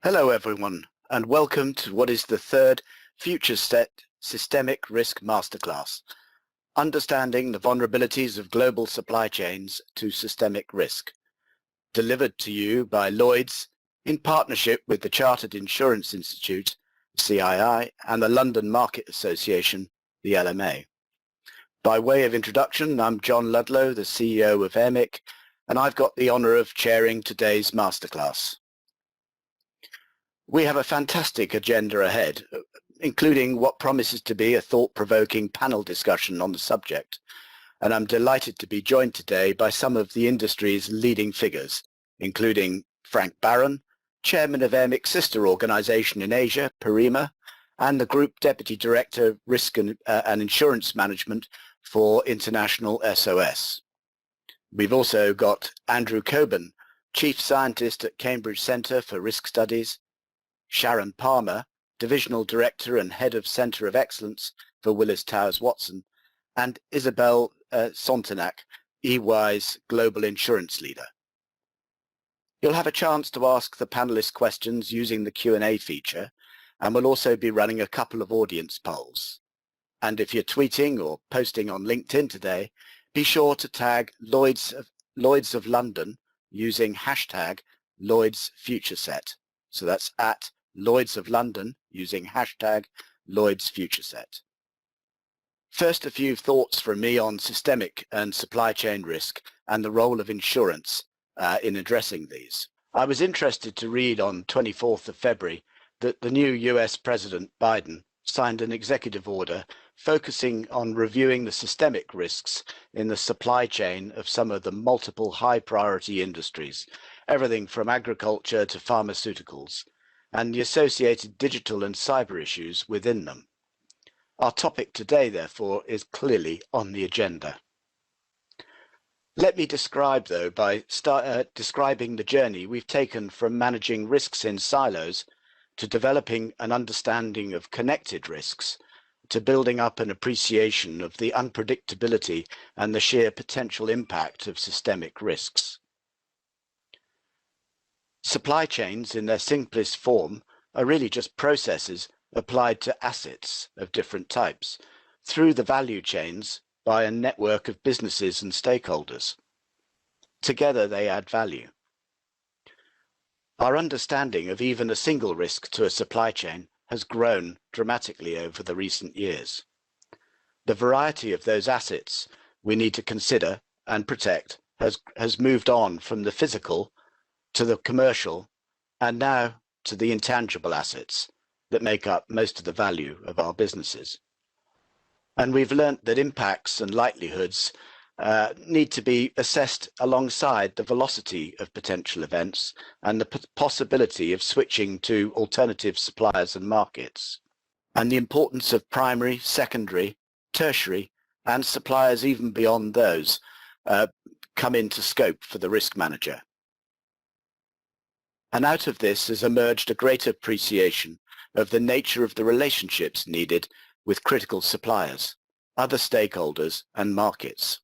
Hello everyone, and welcome to what is the third Futureset Systemic Risk Masterclass, Understanding the Vulnerabilities of Global Supply Chains to Systemic Risk, delivered to you by Lloyds in partnership with the Chartered Insurance Institute, CII, and the London Market Association, the LMA. By way of introduction, I'm John Ludlow, the CEO of EMIC, and I've got the honour of chairing today's masterclass. We have a fantastic agenda ahead, including what promises to be a thought-provoking panel discussion on the subject, and I'm delighted to be joined today by some of the industry's leading figures, including Frank Barron, Chairman of EMIC's sister organisation in Asia, Perima, and the Group Deputy Director of Risk and Insurance Management for International SOS. We've also got Andrew Coburn, Chief Scientist at Cambridge Centre for Risk Studies, Sharon Palmer, Divisional Director and Head of Centre of Excellence for Willis Towers Watson, and Isabel Sontenac, EY's Global Insurance Leader. You'll have a chance to ask the panellists questions using the Q&A feature, and we'll also be running a couple of audience polls. And if you're tweeting or posting on LinkedIn today, be sure to tag Lloyds of London using hashtag Lloyds Futureset. So that's at Lloyds of London using hashtag Lloyds Futureset. First, a few thoughts from me on systemic and supply chain risk and the role of insurance in addressing these. I was interested to read on 24th of February that the new US President Biden signed an executive order focusing on reviewing the systemic risks in the supply chain of some of the multiple high priority industries, everything from agriculture to pharmaceuticals, and the associated digital and cyber issues within them. Our topic today, therefore, is clearly on the agenda. Let me describe, though, by describing the journey we've taken from managing risks in silos to developing an understanding of connected risks, to building up an appreciation of the unpredictability and the sheer potential impact of systemic risks. Supply chains, in their simplest form, are really just processes applied to assets of different types through the value chains by a network of businesses and stakeholders. Together they add value. Our understanding of even a single risk to a supply chain has grown dramatically over the recent years. The variety of those assets we need to consider and protect has moved on from the physical to the commercial and now to the intangible assets that make up most of the value of our businesses. And we've learnt that impacts and likelihoods need to be assessed alongside the velocity of potential events and the possibility of switching to alternative suppliers and markets, and the importance of primary, secondary, tertiary, and suppliers even beyond those come into scope for the risk manager. And out of this has emerged a greater appreciation of the nature of the relationships needed with critical suppliers, other stakeholders, and markets.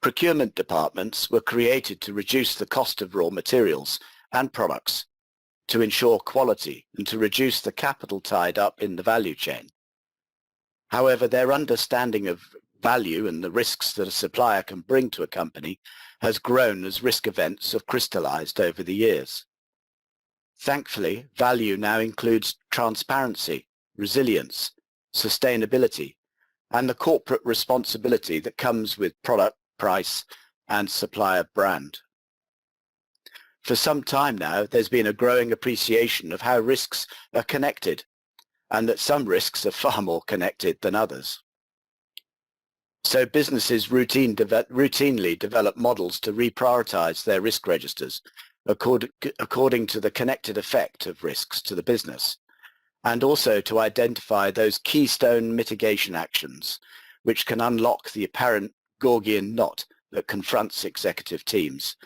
Procurement departments were created to reduce the cost of raw materials and products, to ensure quality and to reduce the capital tied up in the value chain. However, their understanding of value and the risks that a supplier can bring to a company has grown as risk events have crystallized over the years. Thankfully, value now includes transparency, resilience, sustainability, and the corporate responsibility that comes with product, price, and supplier brand. For some time now, there's been a growing appreciation of how risks are connected, and that some risks are far more connected than others. So businesses routinely develop models to reprioritize their risk registers according to the connected effect of risks to the business, and also to identify those keystone mitigation actions which can unlock the apparent Gordian knot that confronts executive teams,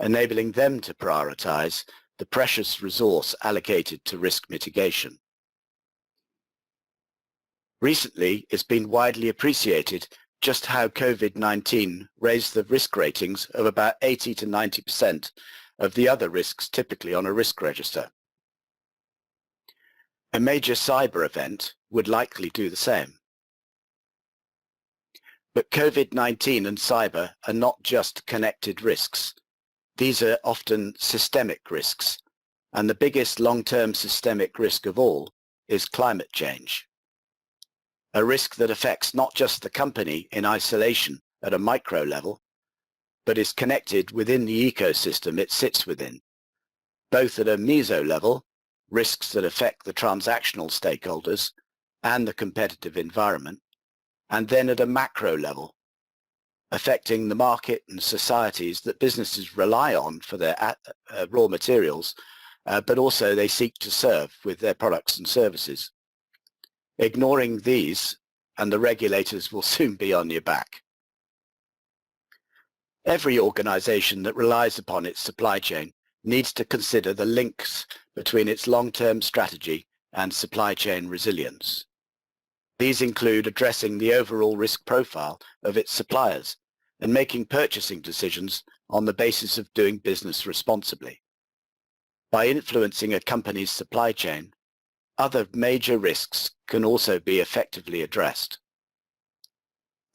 enabling them to prioritize the precious resource allocated to risk mitigation. Recently, it's been widely appreciated just how COVID-19 raised the risk ratings of about 80 to 90% of the other risks typically on a risk register. A major cyber event would likely do the same. But COVID-19 and cyber are not just connected risks. These are often systemic risks, and the biggest long-term systemic risk of all is climate change. A risk that affects not just the company in isolation at a micro level, but is connected within the ecosystem it sits within, both at a meso level, risks that affect the transactional stakeholders and the competitive environment, and then at a macro level, affecting the market and societies that businesses rely on for their raw materials, but also they seek to serve with their products and services. Ignoring these, and the regulators will soon be on your back. Every organization that relies upon its supply chain needs to consider the links between its long-term strategy and supply chain resilience. These include addressing the overall risk profile of its suppliers and making purchasing decisions on the basis of doing business responsibly. By influencing a company's supply chain, other major risks can also be effectively addressed.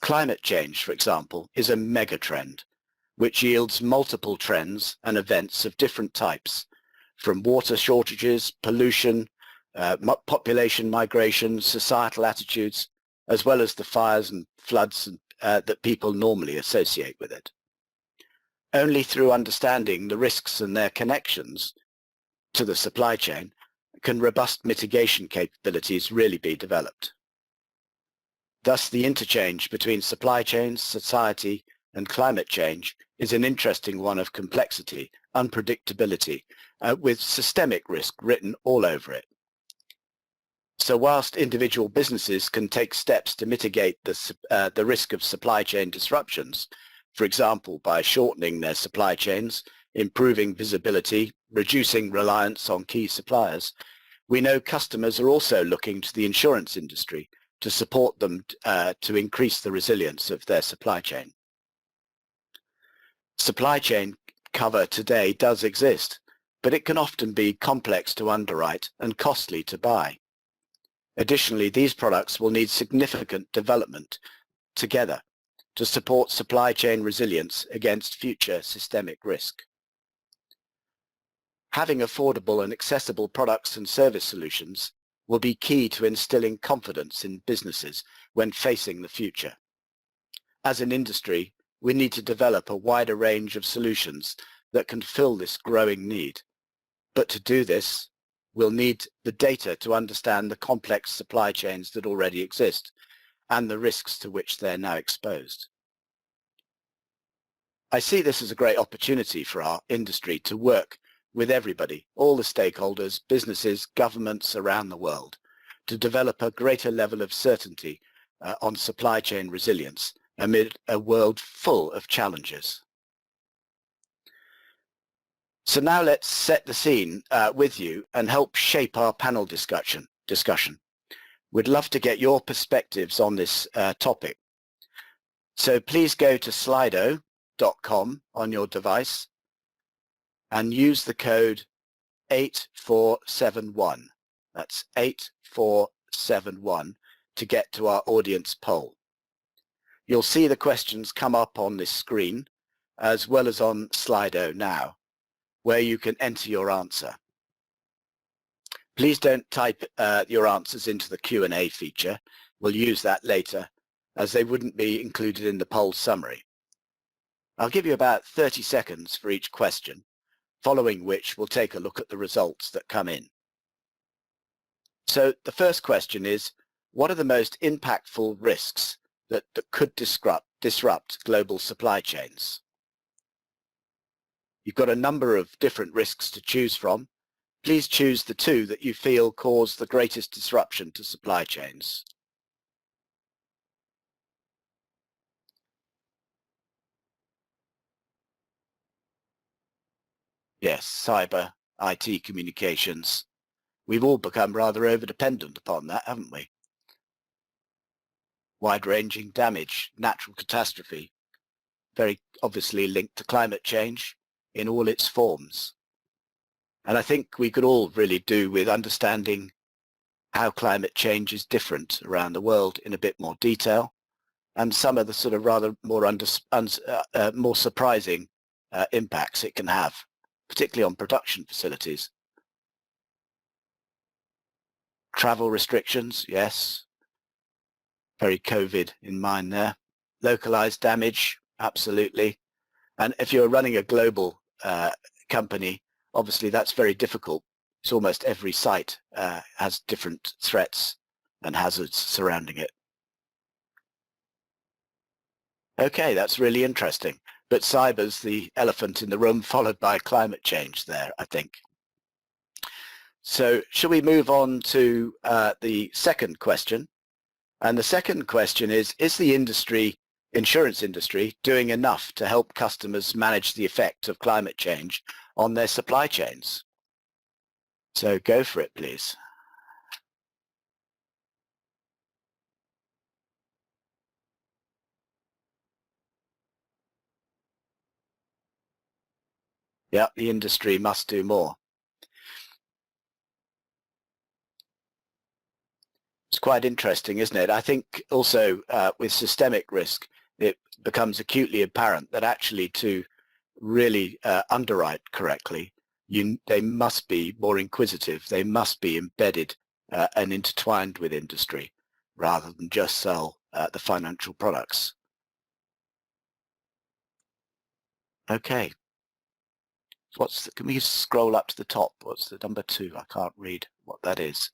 Climate change, for example, is a megatrend, which yields multiple trends and events of different types, from water shortages, pollution, population migration, societal attitudes, as well as the fires and floods that people normally associate with it. Only through understanding the risks and their connections to the supply chain can robust mitigation capabilities really be developed. Thus, the interchange between supply chains, society, and climate change is an interesting one of complexity, unpredictability, with systemic risk written all over it. So whilst individual businesses can take steps to mitigate the risk of supply chain disruptions, for example, by shortening their supply chains, improving visibility, reducing reliance on key suppliers, we know customers are also looking to the insurance industry to support them to increase the resilience of their supply chain. Supply chain cover today does exist, but it can often be complex to underwrite and costly to buy. Additionally, these products will need significant development together to support supply chain resilience against future systemic risk. Having affordable and accessible products and service solutions will be key to instilling confidence in businesses when facing the future. As an industry, we need to develop a wider range of solutions that can fill this growing need. But to do this, we'll need the data to understand the complex supply chains that already exist and the risks to which they're now exposed. I see this as a great opportunity for our industry to work with everybody, all the stakeholders, businesses, governments around the world, to develop a greater level of certainty on supply chain resilience amid a world full of challenges. So now let's set the scene with you and help shape our panel discussion. We'd love to get your perspectives on this topic. So please go to slido.com on your device and use the code 8471. That's 8471 to get to our audience poll. You'll see the questions come up on this screen as well as on Slido now, where you can enter your answer. Please don't type your answers into the Q&A feature. We'll use that later, as they wouldn't be included in the poll summary. I'll give you about 30 seconds for each question, following which we'll take a look at the results that come in. So the first question is, what are the most impactful risks that could disrupt global supply chains? You've got a number of different risks to choose from. Please choose the two that you feel cause the greatest disruption to supply chains. Yes, cyber, IT communications. We've all become rather over-dependent upon that, haven't we? Wide-ranging damage, natural catastrophe, very obviously linked to climate change, in all its forms. And I think we could all really do with understanding how climate change is different around the world in a bit more detail, and some of the sort of rather more more surprising impacts it can have, particularly on production facilities. Travel restrictions, yes, very COVID in mind there. Localized damage, absolutely. And if you're running a global company, obviously that's very difficult. It's almost every site has different threats and hazards surrounding it. Okay, that's really interesting. But cyber's the elephant in the room, followed by climate change there, I think. So shall we move on to the second question? And the second question is the insurance industry, doing enough to help customers manage the effect of climate change on their supply chains? So go for it, please. Yeah, the industry must do more. It's quite interesting, isn't it? I think also with systemic risk, it becomes acutely apparent that actually to really underwrite correctly, they must be more inquisitive. They must be embedded and intertwined with industry rather than just sell the financial products. Okay. Can we scroll up to the top? What's the number 2? I can't read what that is.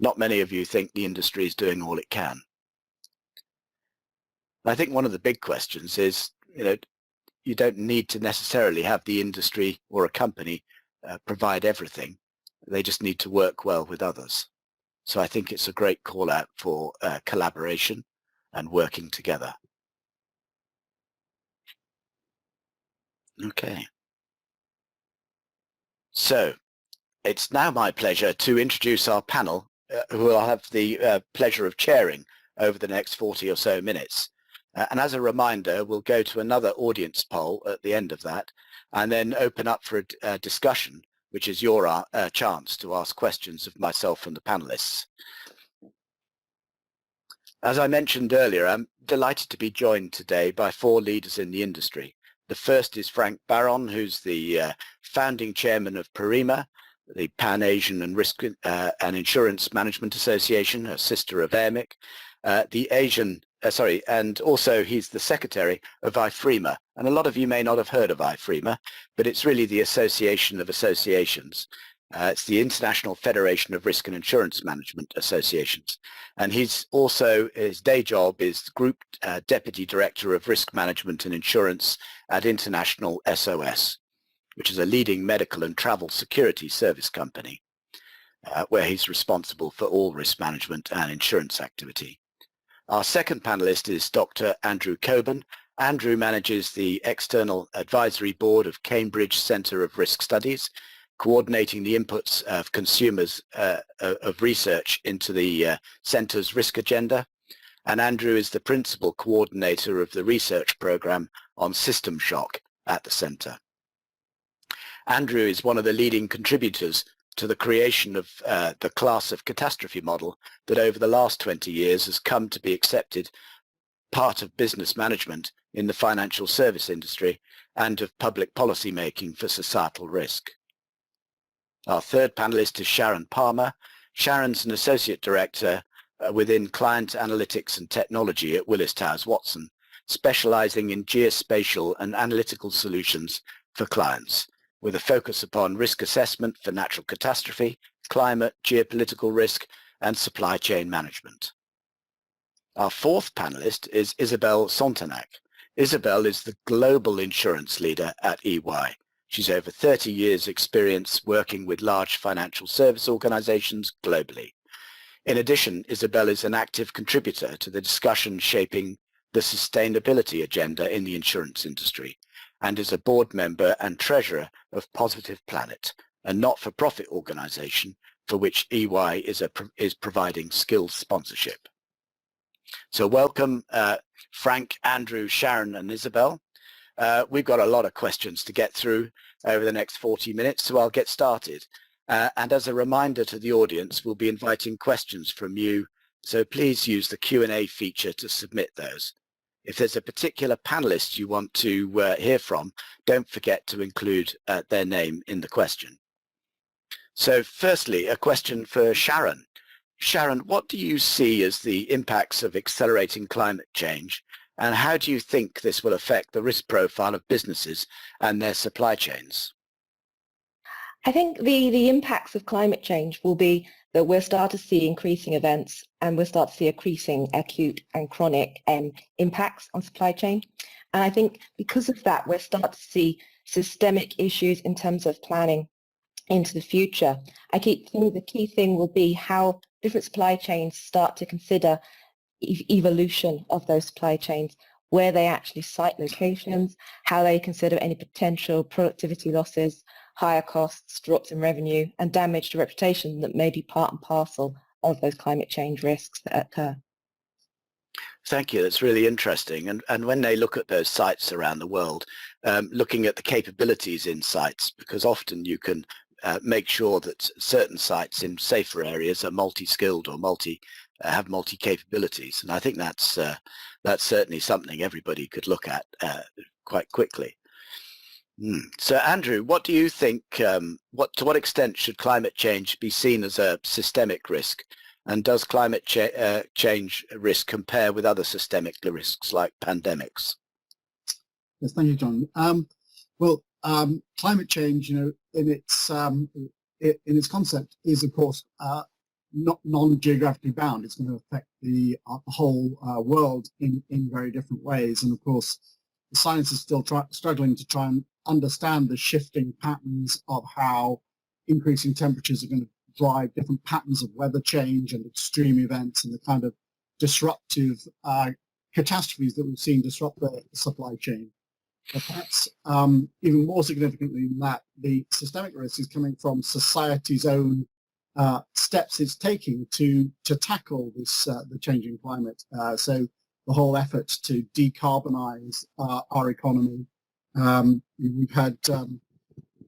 Not many of you think the industry is doing all it can. I think one of the big questions is, you don't need to necessarily have the industry or a company provide everything. They just need to work well with others. So I think it's a great call out for collaboration and working together. Okay. So it's now my pleasure to introduce our panel, who I'll have the pleasure of chairing over the next 40 or so minutes. And as a reminder, we'll go to another audience poll at the end of that, and then open up for a discussion, which is your chance to ask questions of myself and the panelists. As I mentioned earlier, I'm delighted to be joined today by 4 leaders in the industry. The first is Frank Barron, who's the founding chairman of PARIMA, the Pan-Asian and Risk and Insurance Management Association, a sister of AMIC, and also he's the secretary of IFRIMA. And a lot of you may not have heard of IFRIMA, but it's really the Association of Associations. It's the International Federation of Risk and Insurance Management Associations. And he's also, his day job is Group Deputy Director of Risk Management and Insurance at International SOS, which is a leading medical and travel security service company, where he's responsible for all risk management and insurance activity. Our second panelist is Dr. Andrew Coburn. Andrew manages the External Advisory Board of Cambridge Centre of Risk Studies, coordinating the inputs of consumers of research into the Centre's risk agenda. And Andrew is the principal coordinator of the research programme on system shock at the Centre. Andrew is one of the leading contributors to the creation of the class of catastrophe model that over the last 20 years has come to be accepted part of business management in the financial service industry and of public policy making for societal risk. Our third panelist is Sharon Palmer. Sharon's an associate director within client analytics and technology at Willis Towers Watson, specializing in geospatial and analytical solutions for clients, with a focus upon risk assessment for natural catastrophe, climate, geopolitical risk, and supply chain management. Our fourth panelist is Isabelle Sontenac. Isabelle is the global insurance leader at EY. She's over 30 years experience working with large financial service organizations globally. In addition, Isabelle is an active contributor to the discussion shaping the sustainability agenda in the insurance industry, and is a board member and treasurer of Positive Planet, a not-for-profit organization for which EY is providing skills sponsorship. So welcome, Frank, Andrew, Sharon, and Isabel. We've got a lot of questions to get through over the next 40 minutes, so I'll get started. And as a reminder to the audience, we'll be inviting questions from you, so please use the Q&A feature to submit those. If there's a particular panelist you want to hear from, don't forget to include their name in the question. So firstly, a question for Sharon. Sharon, what do you see as the impacts of accelerating climate change, and how do you think this will affect the risk profile of businesses and their supply chains? I think the impacts of climate change will be that we'll start to see increasing events, and we'll start to see increasing acute and chronic impacts on supply chain. And I think because of that, we'll start to see systemic issues in terms of planning into the future. I keep thinking the key thing will be how different supply chains start to consider evolution of those supply chains, where they actually site locations, how they consider any potential productivity losses, higher costs, drops in revenue, and damage to reputation that may be part and parcel of those climate change risks that occur. Thank you. That's really interesting. And when they look at those sites around the world, looking at the capabilities in sites, because often you can make sure that certain sites in safer areas are multi-skilled or have multi-capabilities. And I think that's certainly something everybody could look at quite quickly. So Andrew, what do you think, to what extent should climate change be seen as a systemic risk? And does climate change risk compare with other systemic risks like pandemics? Yes, thank you, John. Climate change, in its concept, is of course not non-geographically bound. It's going to affect the whole world in very different ways. And of course, the science is still struggling to try and understand the shifting patterns of how increasing temperatures are going to drive different patterns of weather change and extreme events and the kind of disruptive catastrophes that we've seen disrupt the supply chain. But perhaps even more significantly than that, the systemic risk is coming from society's own steps it's taking to tackle this the changing climate. So the whole effort to decarbonize our economy. We've had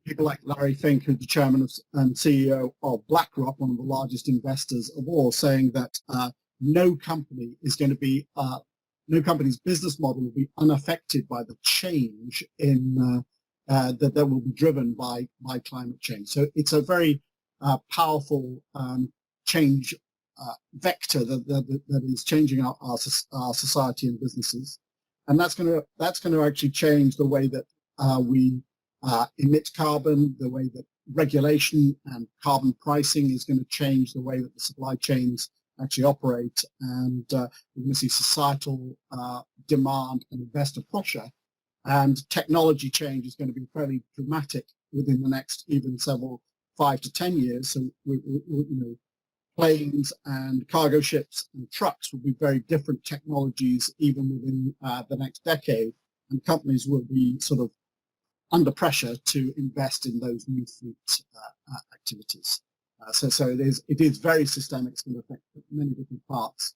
people like Larry Fink, who's the chairman and CEO of BlackRock, one of the largest investors of all, saying that no company is going to be no company's business model will be unaffected by the change in that will be driven by climate change. So it's a very powerful change vector that is changing our society and businesses, and that's going to actually change the way that we emit carbon, the way that regulation and carbon pricing is going to change the way that the supply chains actually operate, and we're going to see societal demand and investor pressure, and technology change is going to be fairly dramatic within the next even 5 to 10 years. So planes and cargo ships and trucks will be very different technologies even within the next decade, and companies will be sort of under pressure to invest in those new fleet activities. So it is very systemic. It's going to affect many different parts.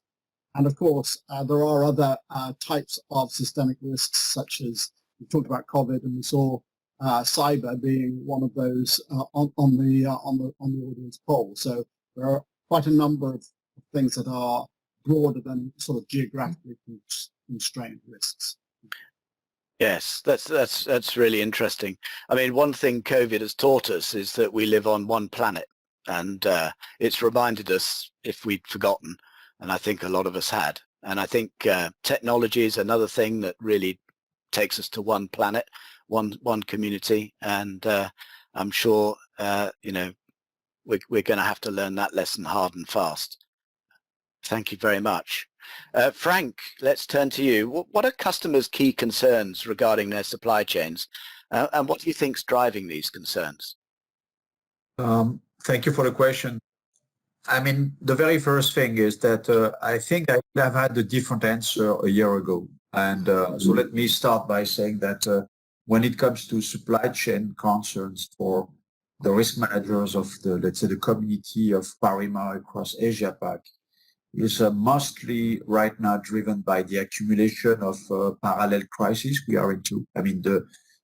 And of course, there are other types of systemic risks, such as we talked about COVID, and we saw cyber being one of those on the audience poll. So there are quite a number of things that are broader than sort of geographically constrained risks. Yes, that's really interesting. I mean, one thing COVID has taught us is that we live on one planet, and it's reminded us if we'd forgotten, and I think a lot of us had. And I think technology is another thing that really takes us to one planet, one community, and I'm sure we're going to have to learn that lesson hard and fast. Thank you very much. Frank, let's turn to you. What are customers' key concerns regarding their supply chains, and what do you think is driving these concerns? Thank you for the question. I mean, the very first thing is that I think I would have had a different answer a year ago. And so let me start by saying that when it comes to supply chain concerns for the risk managers of the, let's say, the community of Parima across Asia Pac is mostly right now driven by the accumulation of parallel crises we are into. I mean,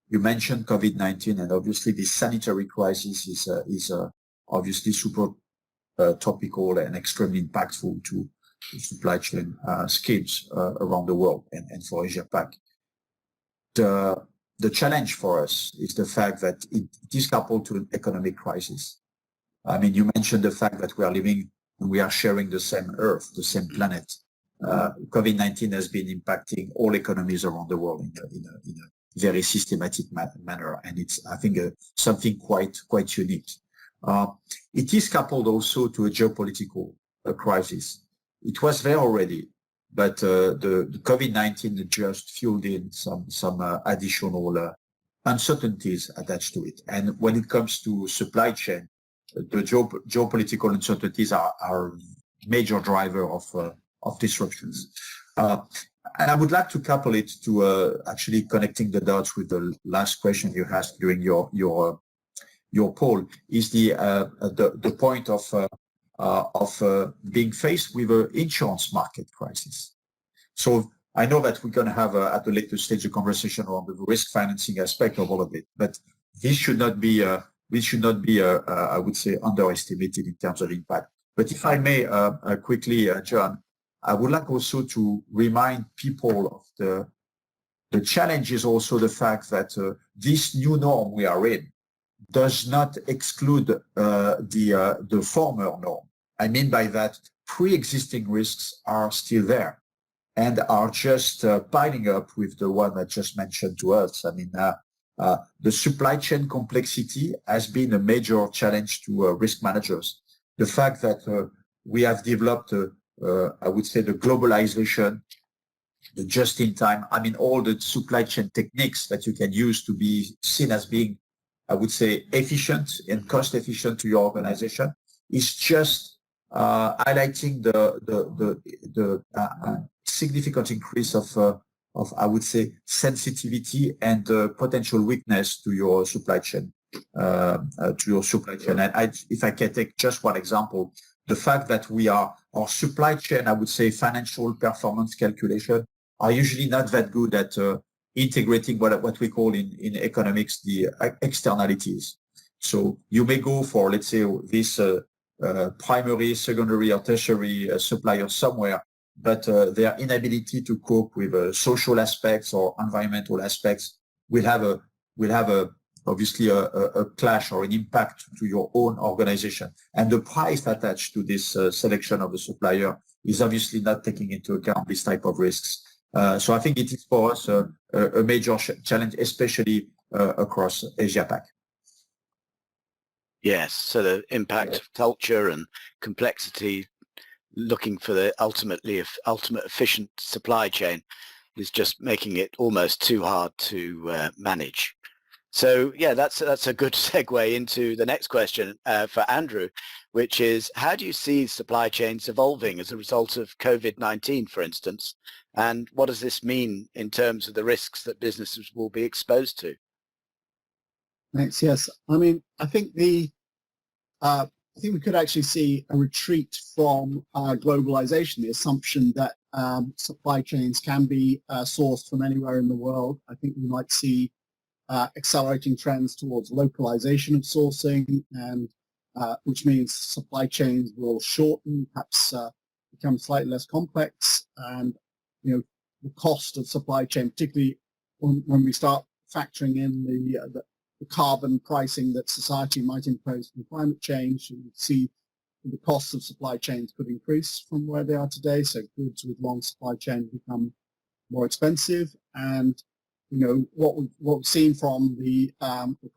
you mentioned COVID-19, and obviously the sanitary crisis is obviously super topical and extremely impactful to supply chain schemes around the world and for Asia Pac. The challenge for us is the fact that it is coupled to an economic crisis. I mean, you mentioned the fact that we are sharing the same Earth, the same planet. COVID-19 has been impacting all economies around the world in a very systematic manner, and it's, I think, something quite unique. It is coupled also to a geopolitical crisis. It was there already, but the COVID-19 just fueled in some additional uncertainties attached to it. And when it comes to supply chain, the geopolitical uncertainties are a major driver of disruptions. And I would like to couple it to actually connecting the dots with the last question you asked during your poll, is the point of being faced with an insurance market crisis. So I know that we're going to have at a later stage a conversation around the risk financing aspect of all of it, but this should not be I would say, underestimated in terms of impact. But if I may quickly, John, I would like also to remind people of the challenge is also the fact that this new norm we are in does not exclude the former norm. I mean by that, pre-existing risks are still there and are just piling up with the one I just mentioned to us. I mean, the supply chain complexity has been a major challenge to risk managers. The fact that we have developed, I would say, the globalization, the just-in-time, I mean, all the supply chain techniques that you can use to be seen as being, I would say, efficient and cost-efficient to your organization, is just highlighting the significant increase of I would say sensitivity and potential weakness to your supply chain. And if I can take just one example, the fact that our supply chain, I would say, financial performance calculation are usually not that good at integrating what we call in economics the externalities. So you may go for, let's say, this primary, secondary, or tertiary supplier somewhere, but their inability to cope with social aspects or environmental aspects will have obviously a clash or an impact to your own organization. And the price attached to this selection of the supplier is obviously not taking into account this type of risks. So I think it is for us a major challenge, especially across Asia Pac. Yes, so the impact of culture and complexity, looking for the ultimate efficient supply chain, is just making it almost too hard to manage. So yeah, that's a good segue into the next question for Andrew, which is, how do you see supply chains evolving as a result of COVID-19, for instance? And what does this mean in terms of the risks that businesses will be exposed to? Thanks. Yes, I mean, I think I think we could actually see a retreat from globalization, the assumption that supply chains can be sourced from anywhere in the world. I think we might see accelerating trends towards localization of sourcing, and which means supply chains will shorten, perhaps become slightly less complex, and the cost of supply chain, particularly when we start factoring in the carbon pricing that society might impose from climate change, you see the costs of supply chains could increase from where they are today. So goods with long supply chain become more expensive, and what we've seen from the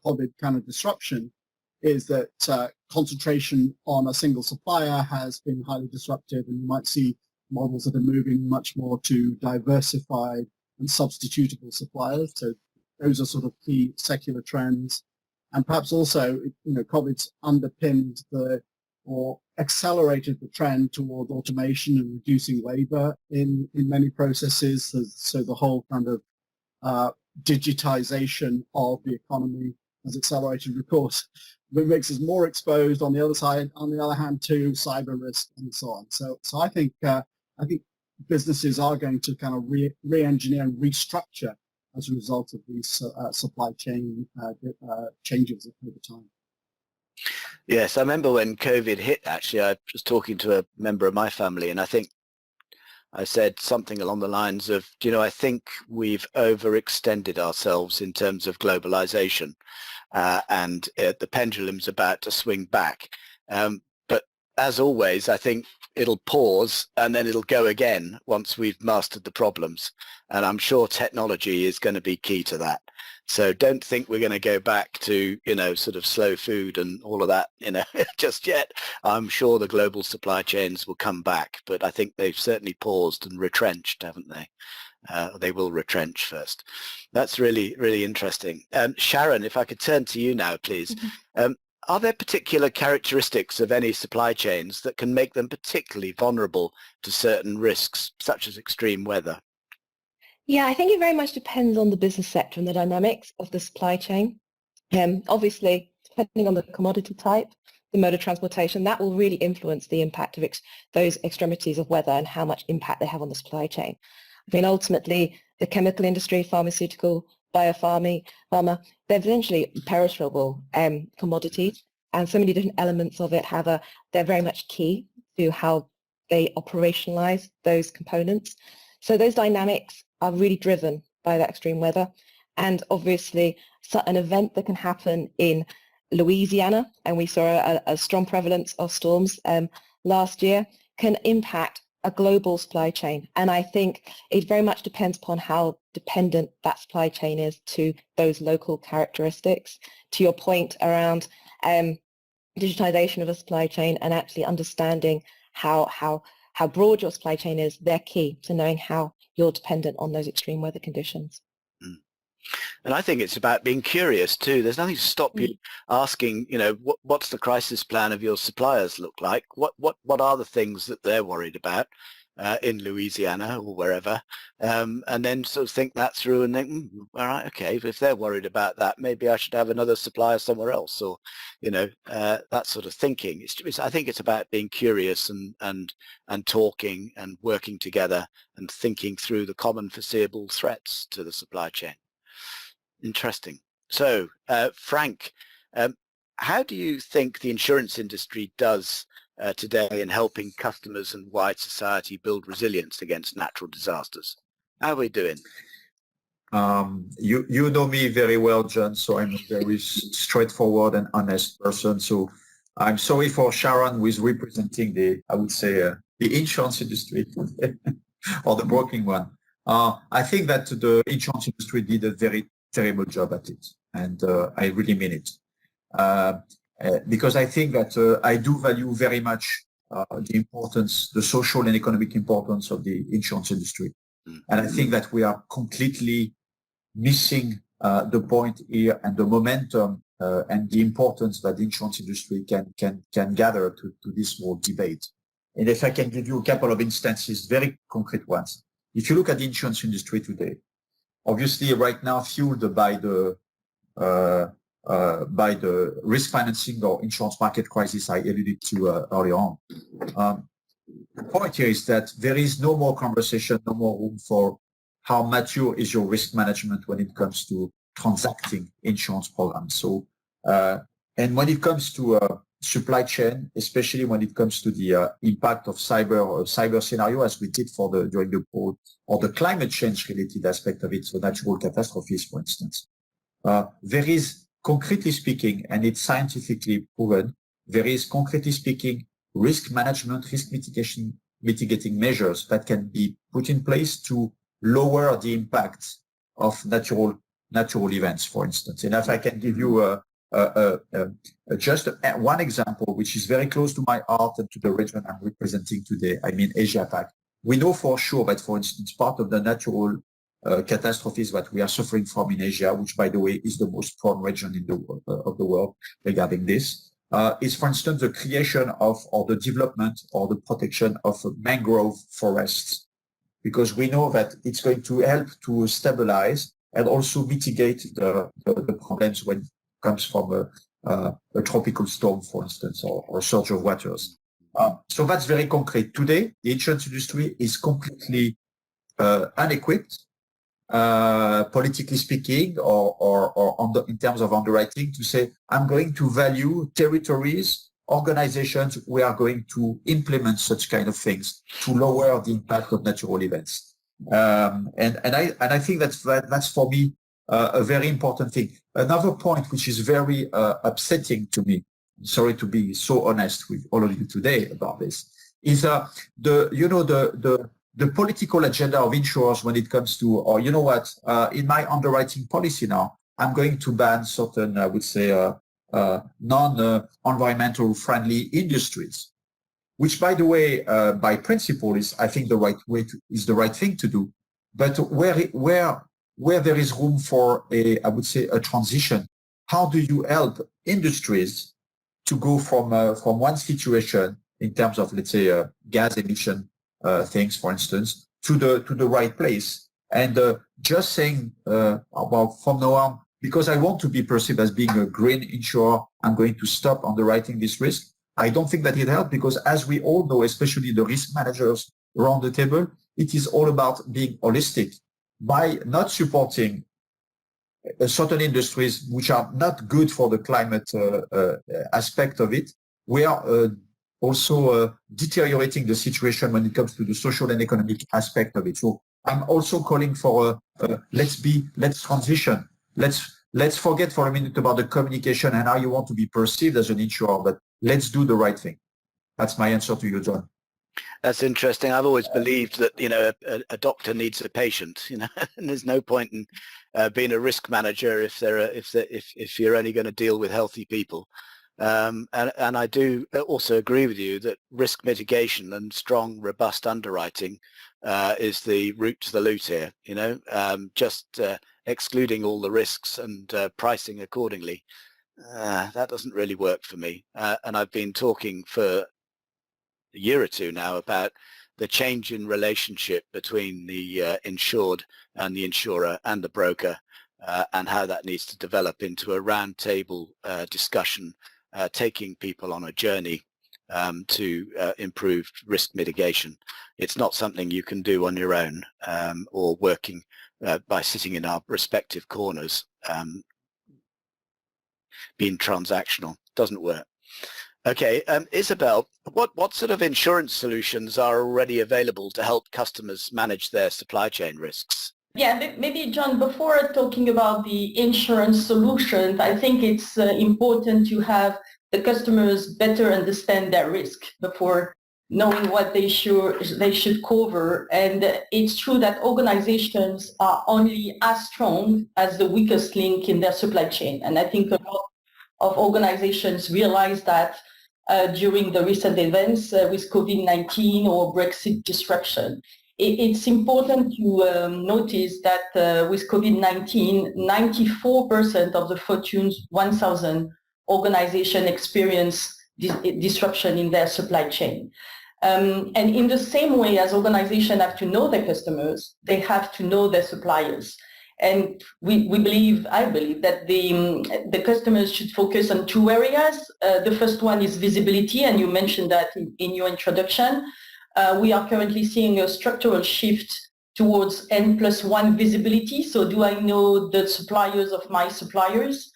COVID kind of disruption is that concentration on a single supplier has been highly disruptive, and you might see models that are moving much more to diversified and substitutable suppliers. So those are sort of key secular trends. And perhaps also, COVID's underpinned or accelerated the trend toward automation and reducing labor in many processes. So the whole kind of digitization of the economy has accelerated. Of course, makes us more exposed on the other side, on the other hand, to cyber risk and so on. So I think businesses are going to kind of re-engineer and restructure as a result of these supply chain changes over time. Yes, I remember when COVID hit, actually, I was talking to a member of my family, and I think I said something along the lines of, I think we've overextended ourselves in terms of globalization, and the pendulum's about to swing back. But as always, I think it'll pause and then it'll go again once we've mastered the problems. And I'm sure technology is going to be key to that. So don't think we're going to go back to, sort of slow food and all of that, just yet. I'm sure the global supply chains will come back, but I think they've certainly paused and retrenched, haven't they? They will retrench first. That's really, really interesting. Sharon, if I could turn to you now, please. Mm-hmm. Are there particular characteristics of any supply chains that can make them particularly vulnerable to certain risks, such as extreme weather? Yeah, I think it very much depends on the business sector and the dynamics of the supply chain. Obviously, depending on the commodity type, the mode of transportation, that will really influence the impact of those extremities of weather and how much impact they have on the supply chain. I mean, ultimately, the chemical industry, pharmaceutical, pharma, they're essentially perishable commodities, and so many different elements of it they're very much key to how they operationalize those components. So those dynamics are really driven by that extreme weather. And obviously, an event that can happen in Louisiana, and we saw a strong prevalence of storms last year, can impact a global supply chain. And I think it very much depends upon how dependent that supply chain is to those local characteristics. To your point around digitization of a supply chain and actually understanding how broad your supply chain is, they're key to knowing how you're dependent on those extreme weather conditions. And I think it's about being curious too. There's nothing to stop you asking, what's the crisis plan of your suppliers look like? What are the things that they're worried about in Louisiana or wherever? And then sort of think that through and think, all right, okay, if they're worried about that, maybe I should have another supplier somewhere else, or, that sort of thinking. I think it's about being curious and talking and working together and thinking through the common foreseeable threats to the supply chain. Interesting. So, Frank, how do you think the insurance industry does today in helping customers and wide society build resilience against natural disasters? How are we doing? You know me very well, John, so I'm a very straightforward and honest person. So I'm sorry for Sharon, who is representing the insurance industry or the broking one. I think that the insurance industry did a very terrible job at it, and I really mean it, because I think that I do value very much the importance, the social and economic importance of the insurance industry, and I think that we are completely missing the point here and the momentum and the importance that the insurance industry can gather to this whole debate. And if I can give you a couple of instances, very concrete ones. If you look at the insurance industry today, obviously, right now, fueled by the risk financing or insurance market crisis I alluded to earlier on. The point here is that there is no more conversation, no more room for how mature is your risk management when it comes to transacting insurance programs. So, and when it comes to supply chain, especially when it comes to the impact of cyber scenario, as we did during the poll, or the climate change related aspect of it, so natural catastrophes, for instance. There is, concretely speaking, and it's scientifically proven, there is, concretely speaking, risk management, risk mitigating measures that can be put in place to lower the impact of natural events, for instance. And if I can give you just one example, which is very close to my heart and to the region I'm representing today, I mean Asia Pac. We know for sure that, for instance, part of the natural catastrophes that we are suffering from in Asia, which, by the way, is the most prone region in the of the world regarding this, is, for instance, the creation of, or the development or the protection of mangrove forests, because we know that it's going to help to stabilize and also mitigate the problems when it comes from a tropical storm, for instance, or surge of waters. So that's very concrete. Today, the insurance industry is completely unequipped, politically speaking, or in terms of underwriting, to say, I'm going to value territories, organizations, we are going to implement such kind of things to lower the impact of natural events. And I think that's for me a very important thing. Another point which is very upsetting to me, sorry to be so honest with all of you today about this, is the political agenda of insurers when it comes to, or you know what, in my underwriting policy now, I'm going to ban certain, I would say, non-environmental friendly industries, which, by the way, by principle is, I think, the right thing to do. But where there is room for I would say, a transition, how do you help industries to go from one situation in terms of, let's say, gas emission things, for instance, to the right place? And just saying, well, from now on, because I want to be perceived as being a green insurer, I'm going to stop underwriting this risk. I don't think that it helps, because as we all know, especially the risk managers around the table, it is all about being holistic. By not supporting certain industries which are not good for the climate aspect of it, we are also deteriorating the situation when it comes to the social and economic aspect of it. So I'm also calling for let's transition. Let's forget for a minute about the communication and how you want to be perceived as an insurer, but let's do the right thing. That's my answer to you, John. That's interesting. I've always believed that, you know, a doctor needs a patient, you know, and there's no point in being a risk manager if you're only going to deal with healthy people. And I do also agree with you that risk mitigation and strong, robust underwriting is the route to the loot here, you know, just excluding all the risks and pricing accordingly. That doesn't really work for me. And I've been talking for a year or two now about the change in relationship between the insured and the insurer and the broker, and how that needs to develop into a roundtable discussion, taking people on a journey to improve risk mitigation. It's not something you can do on your own, or working by sitting in our respective corners, being transactional. Doesn't work. Okay, Isabel, what sort of insurance solutions are already available to help customers manage their supply chain risks? Yeah, maybe, John, before talking about the insurance solutions, I think it's important to have the customers better understand their risk before knowing what they should cover. And it's true that organizations are only as strong as the weakest link in their supply chain. And I think a lot of organizations realize that during the recent events with COVID-19 or Brexit disruption. It's important to notice that with COVID-19, 94% of the Fortune 1000 organization experience disruption in their supply chain. And in the same way as organizations have to know their customers, they have to know their suppliers. And I believe that the customers should focus on two areas. The first one is visibility, and you mentioned that in your introduction. We are currently seeing a structural shift towards N+1 visibility. So do I know the suppliers of my suppliers?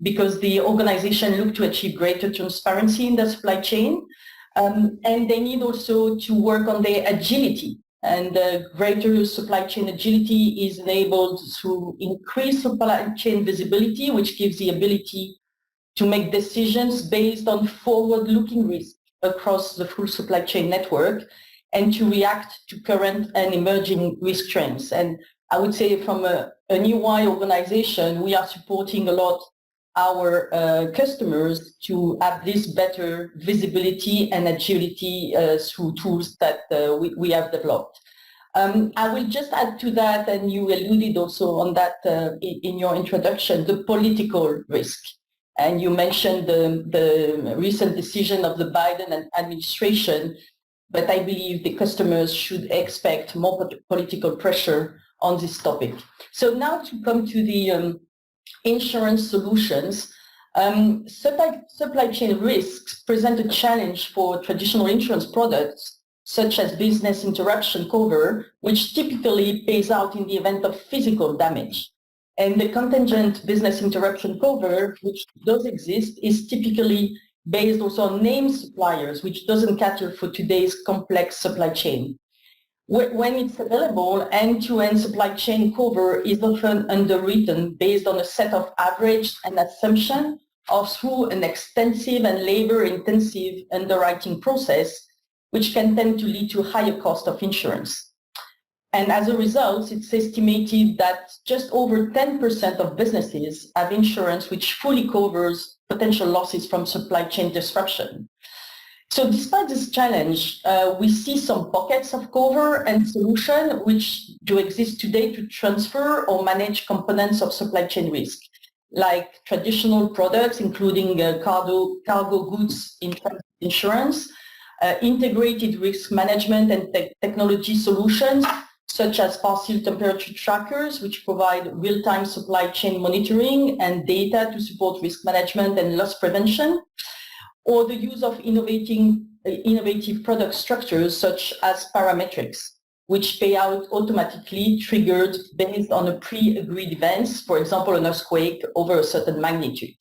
Because the organization look to achieve greater transparency in the supply chain. And they need also to work on their agility. And greater supply chain agility is enabled through increased supply chain visibility, which gives the ability to make decisions based on forward-looking risk across the full supply chain network and to react to current and emerging risk trends. And I would say from a EY organization, we are supporting a lot our customers to have this better visibility and agility through tools that we have developed. I will just add to that, and you alluded also on that in your introduction, the political risk. And you mentioned the recent decision of the Biden administration, but I believe the customers should expect more political pressure on this topic. So now to come to the insurance solutions, Supply chain risks present a challenge for traditional insurance products, such as business interruption cover, which typically pays out in the event of physical damage. And the contingent business interruption cover, which does exist, is typically based also on named suppliers, which doesn't cater for today's complex supply chain. When it's available, end-to-end supply chain cover is often underwritten based on a set of average and assumption or through an extensive and labor-intensive underwriting process, which can tend to lead to higher cost of insurance. And as a result, it's estimated that just over 10% of businesses have insurance which fully covers potential losses from supply chain disruption. So despite this challenge, we see some pockets of cover and solution which do exist today to transfer or manage components of supply chain risk, like traditional products, including cargo goods insurance, integrated risk management and technology solutions, such as parcel temperature trackers, which provide real-time supply chain monitoring and data to support risk management and loss prevention, or the use of innovative product structures such as parametrics, which pay out automatically triggered based on a pre-agreed events, for example, an earthquake over a certain magnitude.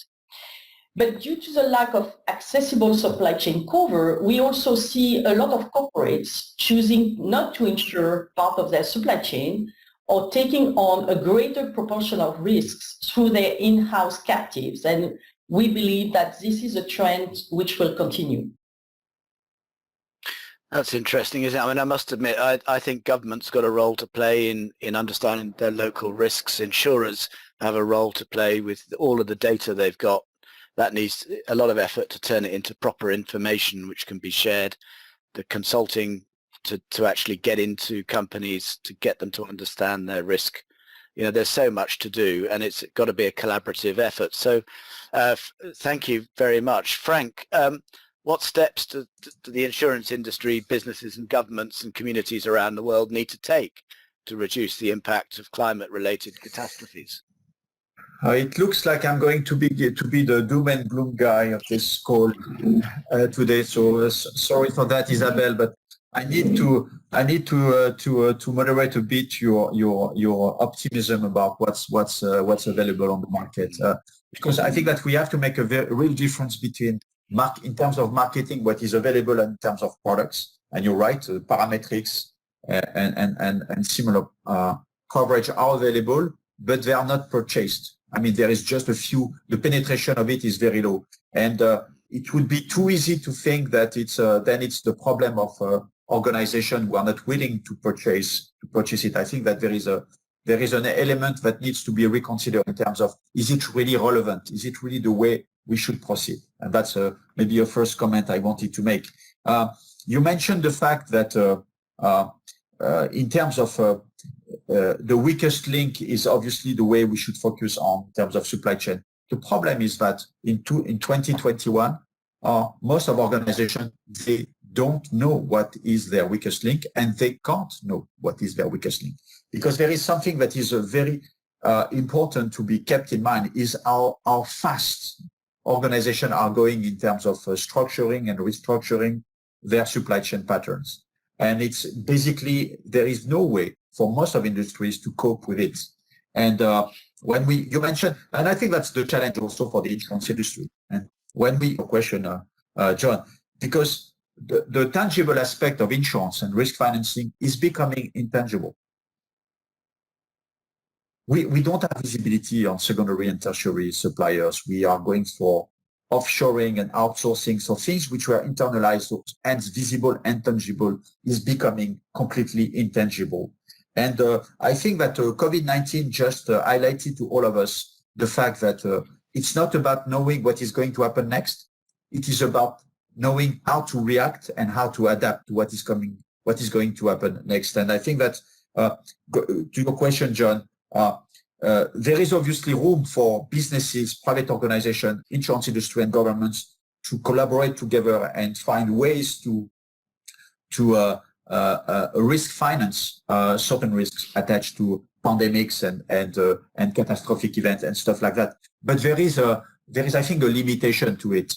But due to the lack of accessible supply chain cover, we also see a lot of corporates choosing not to insure part of their supply chain or taking on a greater proportion of risks through their in-house captives. And we believe that this is a trend which will continue. That's interesting, isn't it? I mean, I must admit, I think government's got a role to play in understanding their local risks. Insurers have a role to play with all of the data they've got. That needs a lot of effort to turn it into proper information which can be shared. The consulting to actually get into companies to get them to understand their risk. You know, there's so much to do, and it's got to be a collaborative effort. So thank you very much. Frank, what steps do the insurance industry, businesses and governments and communities around the world need to take to reduce the impact of climate-related catastrophes? It looks like I'm going to be the doom and gloom guy of this call today. So sorry for that, Isabel, but I need to moderate a bit your optimism about what's available on the market, because I think that we have to make a real difference between in terms of marketing what is available and in terms of products. And you're right, parametrics and similar coverage are available, but they are not purchased. I mean, there is just a few. The penetration of it is very low, and it would be too easy to think that then it's the problem of organization who are not willing to purchase it. I think that there is an element that needs to be reconsidered in terms of, is it really relevant? Is it really the way we should proceed? And that's maybe a first comment I wanted to make. You mentioned the fact that in terms of the weakest link is obviously the way we should focus on in terms of supply chain. The problem is that in 2021, most of organizations, they don't know what is their weakest link, and they can't know what is their weakest link. Because there is something that is very important to be kept in mind, is how fast organizations are going in terms of structuring and restructuring their supply chain patterns. And it's basically, there is no way for most of industries to cope with it. And when you mentioned, and I think that's the challenge also for the insurance industry. And when question, John, because the tangible aspect of insurance and risk financing is becoming intangible. We don't have visibility on secondary and tertiary suppliers. We are going for offshoring and outsourcing. So things which were internalized, hence visible and tangible, is becoming completely intangible. And I think that COVID-19 just highlighted to all of us the fact that it's not about knowing what is going to happen next. It is about knowing how to react and how to adapt to what is going to happen next. And I think that to your question, John, there is obviously room for businesses, private organizations, insurance industry, and governments to collaborate together and find ways to risk finance certain risks attached to pandemics and catastrophic events and stuff like that. But there is there is, I think, a limitation to it.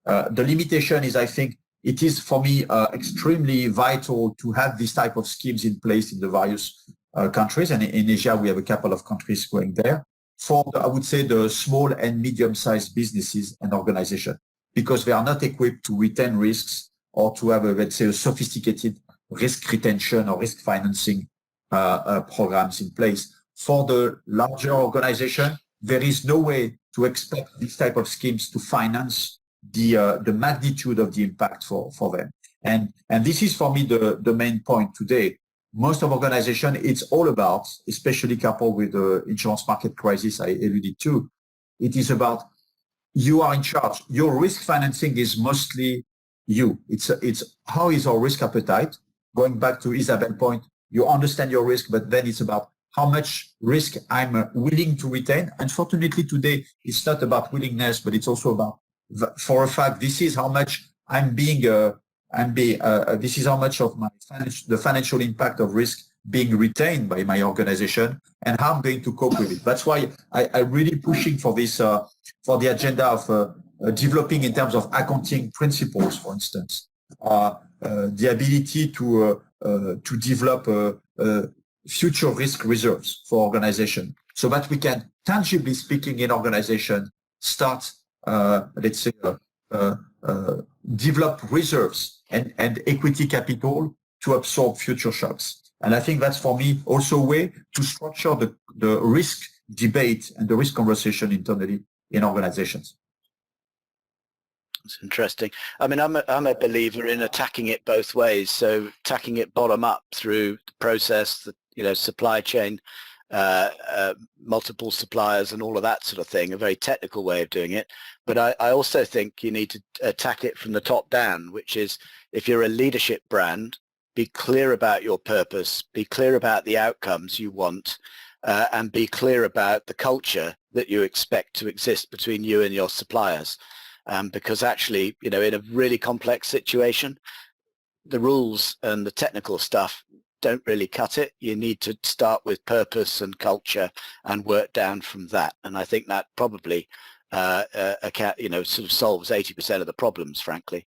The limitation is, I think, it is for me extremely vital to have this type of schemes in place in the various countries. And in Asia, we have a couple of countries going there for, I would say, the small and medium-sized businesses and organizations, because they are not equipped to retain risks or to have, let's say, a sophisticated risk retention or risk financing programs in place. For the larger organization, there is no way to expect this type of schemes to finance the magnitude of the impact for them. And this is for me the main point today. Most of organizations, it's all about, especially coupled with the insurance market crisis I alluded to, it is about you are in charge. Your risk financing is mostly you. It's how is our risk appetite? Going back to Isabel's point, you understand your risk, but then it's about how much risk I'm willing to retain. Unfortunately, today, it's not about willingness, but it's also about, for a fact, this is how much this is how much of the financial impact of risk being retained by my organization and how I'm going to cope with it. That's why I'm really pushing for this, for the agenda of developing in terms of accounting principles, for instance, the ability to develop future risk reserves for organization so that we can, tangibly speaking, in organization, start, let's say, develop reserves and equity capital to absorb future shocks. And I think that's, for me, also a way to structure the risk debate and the risk conversation internally in organizations. It's interesting. I mean, I'm a believer in attacking it both ways. So attacking it bottom up through the process, the supply chain, multiple suppliers and all of that sort of thing, a very technical way of doing it. But I also think you need to attack it from the top down, which is, if you're a leadership brand, be clear about your purpose, be clear about the outcomes you want, and be clear about the culture that you expect to exist between you and your suppliers. Because actually, in a really complex situation, the rules and the technical stuff don't really cut it. You need to start with purpose and culture and work down from that. And I think that probably sort of solves 80% of the problems, frankly.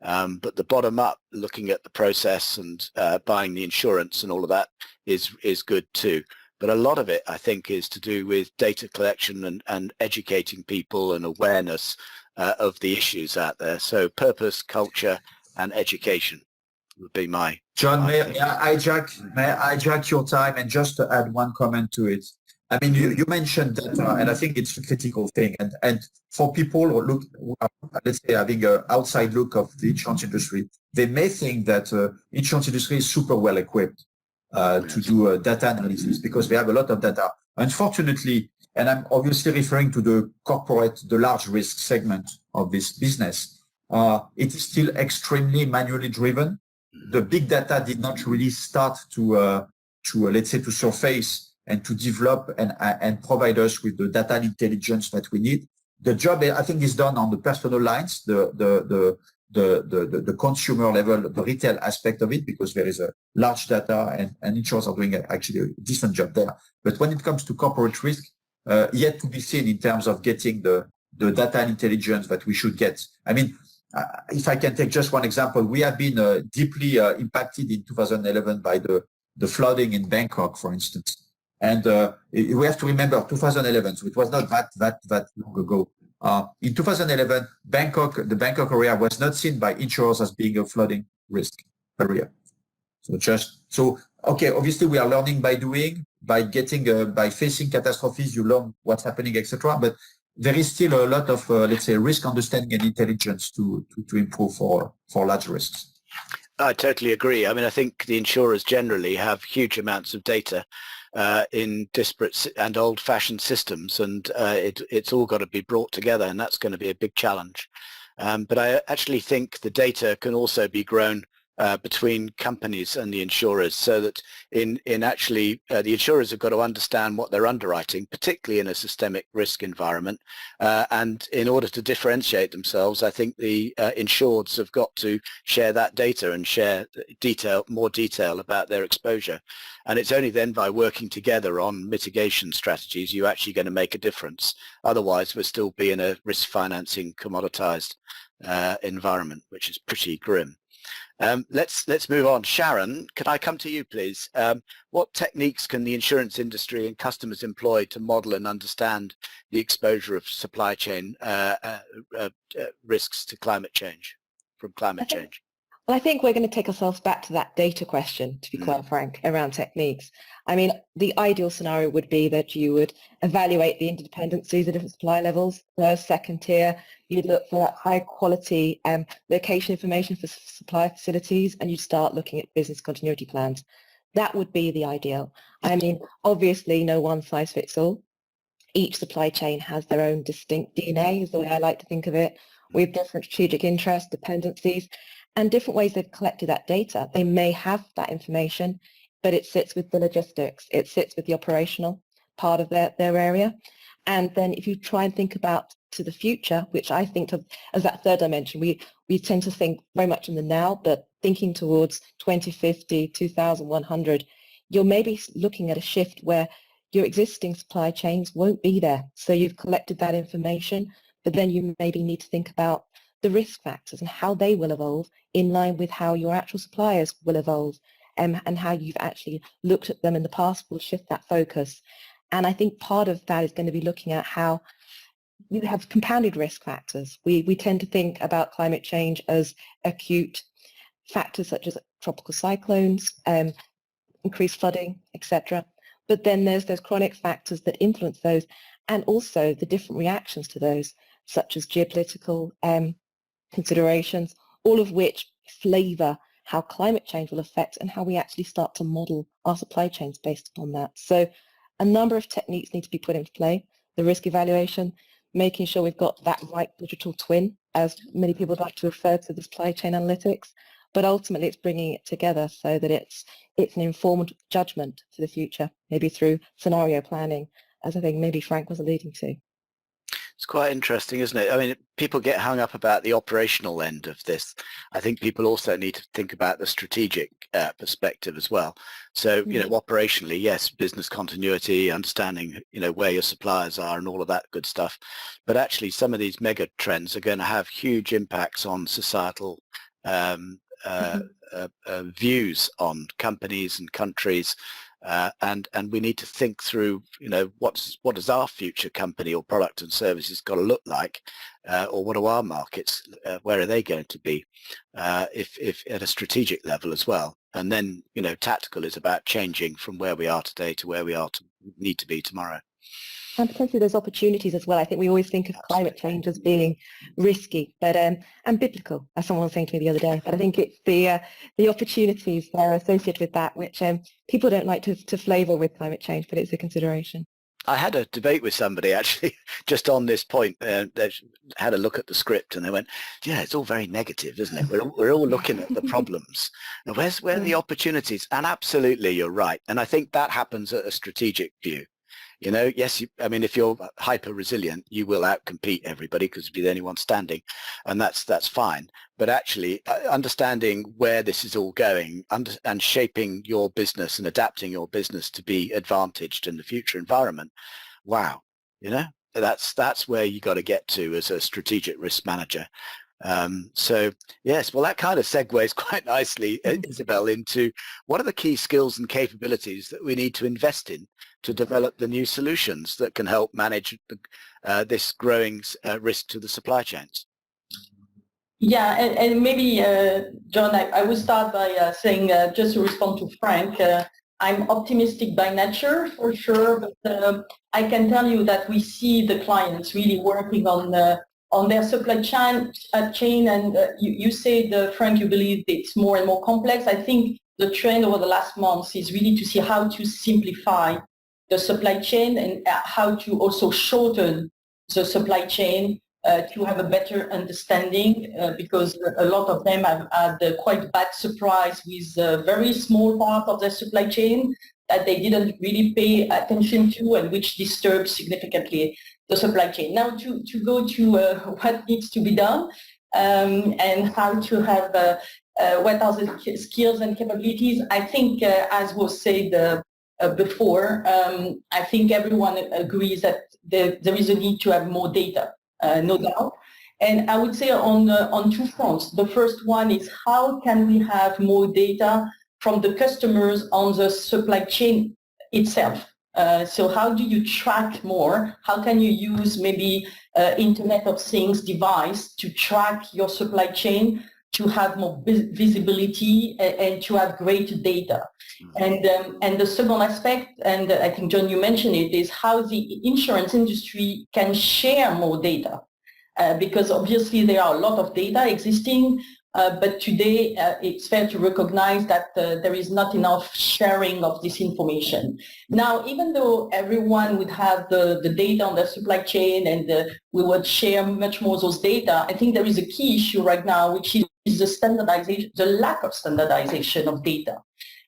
But the bottom up, looking at the process and buying the insurance and all of that is good too. But a lot of it, I think, is to do with data collection and educating people and awareness of the issues out there. So purpose, culture, and education would be my... John, may I hijack your time and just to add one comment to it? I mean, you mentioned that, and I think it's a critical thing. And for people who look, let's say, having an outside look of the insurance industry, they may think that insurance industry is super well equipped to do data analysis because they have a lot of data. Unfortunately, and I'm obviously referring to the corporate, the large risk segment of this business, it is still extremely manually driven. The big data did not really start to let's say, to surface and to develop and provide us with the data and intelligence that we need. The job, I think, is done on the personal lines, the consumer level, the retail aspect of it, because there is a large data and insurers are doing actually a decent job there. But when it comes to corporate risk, yet to be seen in terms of getting the data and intelligence that we should get. I mean, if I can take just one example, we have been deeply impacted in 2011 by the flooding in Bangkok, for instance. And we have to remember 2011, so it was not that long ago. In 2011, the Bangkok area was not seen by insurers as being a flooding risk area. So okay, obviously we are learning by doing, by facing catastrophes, you learn what's happening, etc. But there is still a lot of, let's say, risk understanding and intelligence to improve for large risks. I totally agree. I mean, I think the insurers generally have huge amounts of data in disparate and old-fashioned systems, and it's all got to be brought together, and that's going to be a big challenge. But I actually think the data can also be grown between companies and the insurers, so that in actually the insurers have got to understand what they're underwriting, particularly in a systemic risk environment, and in order to differentiate themselves, I think the insureds have got to share that data and share more detail about their exposure. And it's only then by working together on mitigation strategies you're actually going to make a difference. Otherwise we'll still be in a risk financing commoditized environment, which is pretty grim. Let's move on. Sharon, can I come to you, please? What techniques can the insurance industry and customers employ to model and understand the exposure of supply chain risks to climate change, from climate change? Well, I think we're going to take ourselves back to that data question, to be quite frank, around techniques. I mean, the ideal scenario would be that you would evaluate the interdependencies of different supply levels. First, second tier, you'd look for that high quality location information for supply facilities, and you'd start looking at business continuity plans. That would be the ideal. I mean, obviously, no one size fits all. Each supply chain has their own distinct DNA, is the way I like to think of it, with different strategic interests, dependencies, and different ways they've collected that data. They may have that information, but it sits with the logistics. It sits with the operational part of their area. And then if you try and think about to the future, which I think of as that third dimension, we tend to think very much in the now, but thinking towards 2050, 2100, you're maybe looking at a shift where your existing supply chains won't be there. So you've collected that information, but then you maybe need to think about the risk factors and how they will evolve in line with how your actual suppliers will evolve, and how you've actually looked at them in the past will shift that focus. And I think part of that is going to be looking at how you have compounded risk factors. We tend to think about climate change as acute factors such as tropical cyclones, increased flooding, etc. But then there's those chronic factors that influence those, and also the different reactions to those, such as geopolitical considerations, all of which flavour how climate change will affect and how we actually start to model our supply chains based upon that. So a number of techniques need to be put into play. The risk evaluation, making sure we've got that right digital twin, as many people like to refer to the supply chain analytics, but ultimately it's bringing it together so that it's an informed judgment for the future, maybe through scenario planning, as I think maybe Frank was alluding to. It's quite interesting, isn't it? I mean, people get hung up about the operational end of this. I think people also need to think about the strategic perspective as well. So, you know, operationally, yes, business continuity, understanding, you know, where your suppliers are and all of that good stuff. But actually, some of these mega trends are going to have huge impacts on societal views on companies and countries. And we need to think through, you know, what does our future company or product and services got to look like, or what are our markets, where are they going to be, if at a strategic level as well. And then, you know, tactical is about changing from where we are today to where we need to be tomorrow. And potentially there's opportunities as well. I think we always think of climate change as being risky, but and biblical, as someone was saying to me the other day. But I think it's the opportunities that are associated with that, which people don't like to flavour with climate change, but it's a consideration. I had a debate with somebody actually just on this point. They had a look at the script and they went, yeah, it's all very negative, isn't it? We're all looking at the problems. And where are the opportunities? And absolutely, you're right. And I think that happens at a strategic view. You know, yes, I mean, if you're hyper resilient, you will outcompete everybody because you'll be the only one standing, and that's fine. But actually, understanding where this is all going and shaping your business and adapting your business to be advantaged in the future environment, wow, you know, that's where you got to get to as a strategic risk manager. So yes, well, that kind of segues quite nicely, Isabel, into what are the key skills and capabilities that we need to invest in to develop the new solutions that can help manage this growing risk to the supply chains? Yeah, and maybe, John, I will start by saying, just to respond to Frank, I'm optimistic by nature, for sure, but I can tell you that we see the clients really working on their supply chain, and you said, Frank, you believe it's more and more complex. I think the trend over the last months is really to see how to simplify the supply chain and how to also shorten the supply chain to have a better understanding because a lot of them have had a quite bad surprise with a very small part of their supply chain that they didn't really pay attention to and which disturbs significantly the supply chain. Now to go to what needs to be done and how to have what are the skills and capabilities, I think as was said before, I think everyone agrees that there is a need to have more data. No doubt. And I would say on two fronts. The first one is how can we have more data from the customers on the supply chain itself? So how do you track more? How can you use maybe Internet of Things device to track your supply chain, to have more visibility and to have greater data? And the second aspect, and I think, John, you mentioned it, is how the insurance industry can share more data. Because obviously there are a lot of data existing, but today it's fair to recognize that there is not enough sharing of this information. Now, even though everyone would have the data on their supply chain and we would share much more of those data, I think there is a key issue right now, which is the standardization, the lack of standardization of data.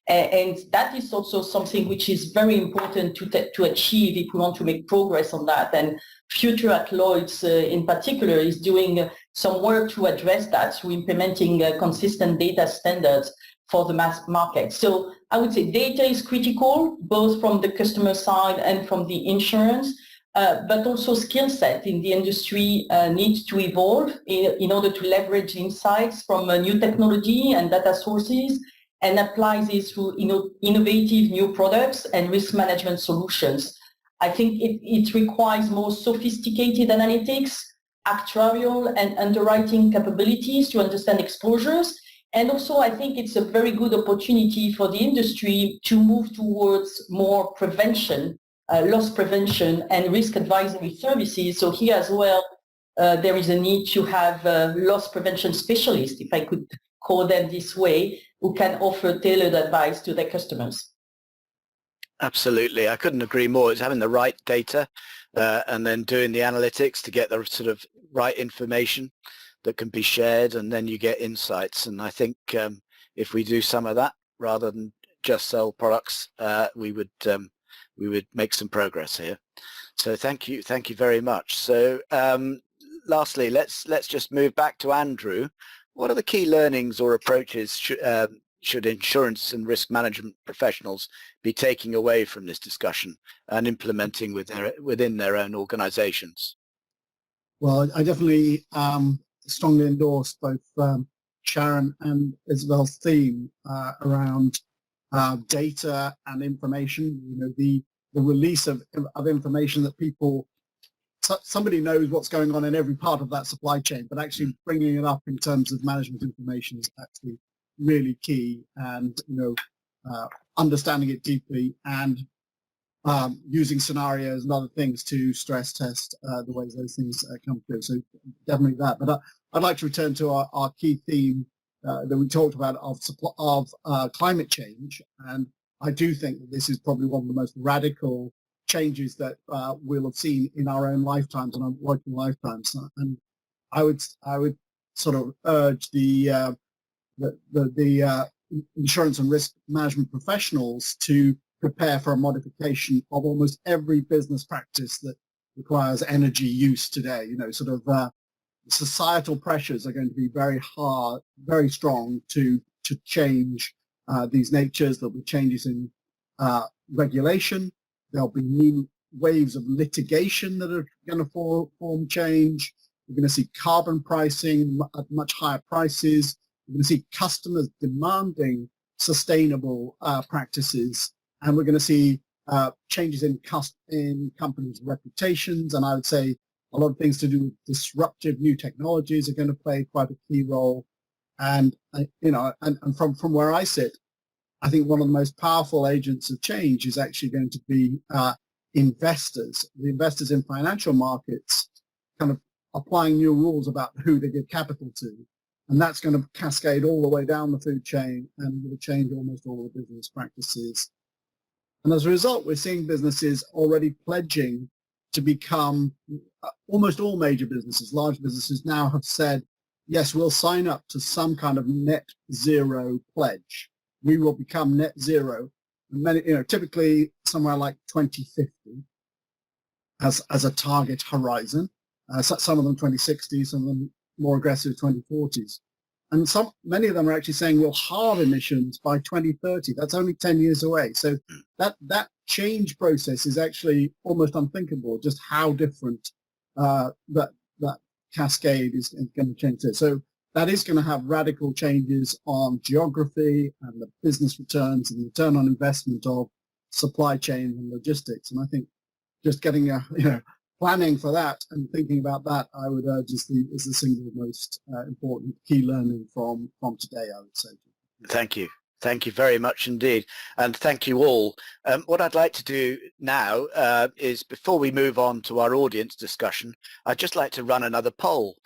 And that is also something which is very important to achieve if we want to make progress on that. And Future at Lloyd's in particular is doing some work to address that through implementing consistent data standards for the mass market. So I would say data is critical, both from the customer side and from the insurance, but also skill set in the industry needs to evolve in order to leverage insights from new technology and data sources and apply this through innovative new products and risk management solutions. I think it requires more sophisticated analytics, actuarial and underwriting capabilities to understand exposures. And also, I think it's a very good opportunity for the industry to move towards more prevention, loss prevention and risk advisory services. So here as well, there is a need to have loss prevention specialists, if I could call them this way, who can offer tailored advice to their customers. Absolutely. I couldn't agree more. It's having the right data and then doing the analytics to get the sort of right information that can be shared, and then you get insights. And I think if we do some of that rather than just sell products, we would make some progress here. So thank you very much. So lastly, let's just move back to Andrew. What are the key learnings or approaches should insurance and risk management professionals be taking away from this discussion and implementing within their own organizations? Well, I definitely strongly endorse both Sharon and Isabel's theme around data and information. You know, the release of information that somebody knows what's going on in every part of that supply chain, but actually bringing it up in terms of management information is actually really key, and understanding it deeply and using scenarios and other things to stress test the ways those things come through. So definitely that. But I'd like to return to our key theme that we talked about of climate change, and I do think that this is probably one of the most radical changes that we'll have seen in our own lifetimes and our working lifetimes. And I would sort of urge the insurance and risk management professionals to prepare for a modification of almost every business practice that requires energy use today. You know, sort of societal pressures are going to be very hard, very strong to change these natures. There'll be changes in regulation. There'll be new waves of litigation that are going to form change. We're going to see carbon pricing at much higher prices. We're going to see customers demanding sustainable practices, and we're going to see changes in companies' reputations. And I would say a lot of things to do with disruptive new technologies are going to play quite a key role. And and from where I sit, I think one of the most powerful agents of change is actually going to be investors. The investors in financial markets kind of applying new rules about who they give capital to. And that's going to cascade all the way down the food chain and will change almost all the business practices. And as a result, we're seeing businesses already pledging to become almost all major businesses, large businesses now have said, yes, we'll sign up to some kind of net zero pledge. We will become net zero. And many, typically somewhere like 2050 as a target horizon. Some of them 2060, some of them more aggressive 2040s. And many of them are actually saying we'll halve emissions by 2030. That's only 10 years away. So that change process is actually almost unthinkable, just how different that cascade is going to change it. So that is going to have radical changes on geography and the business returns and the return on investment of supply chain and logistics. And I think just getting planning for that and thinking about that, I would urge is the single most important key learning from today, I would say. Thank you. Thank you very much indeed. And thank you all. What I'd like to do now is, before we move on to our audience discussion, I'd just like to run another poll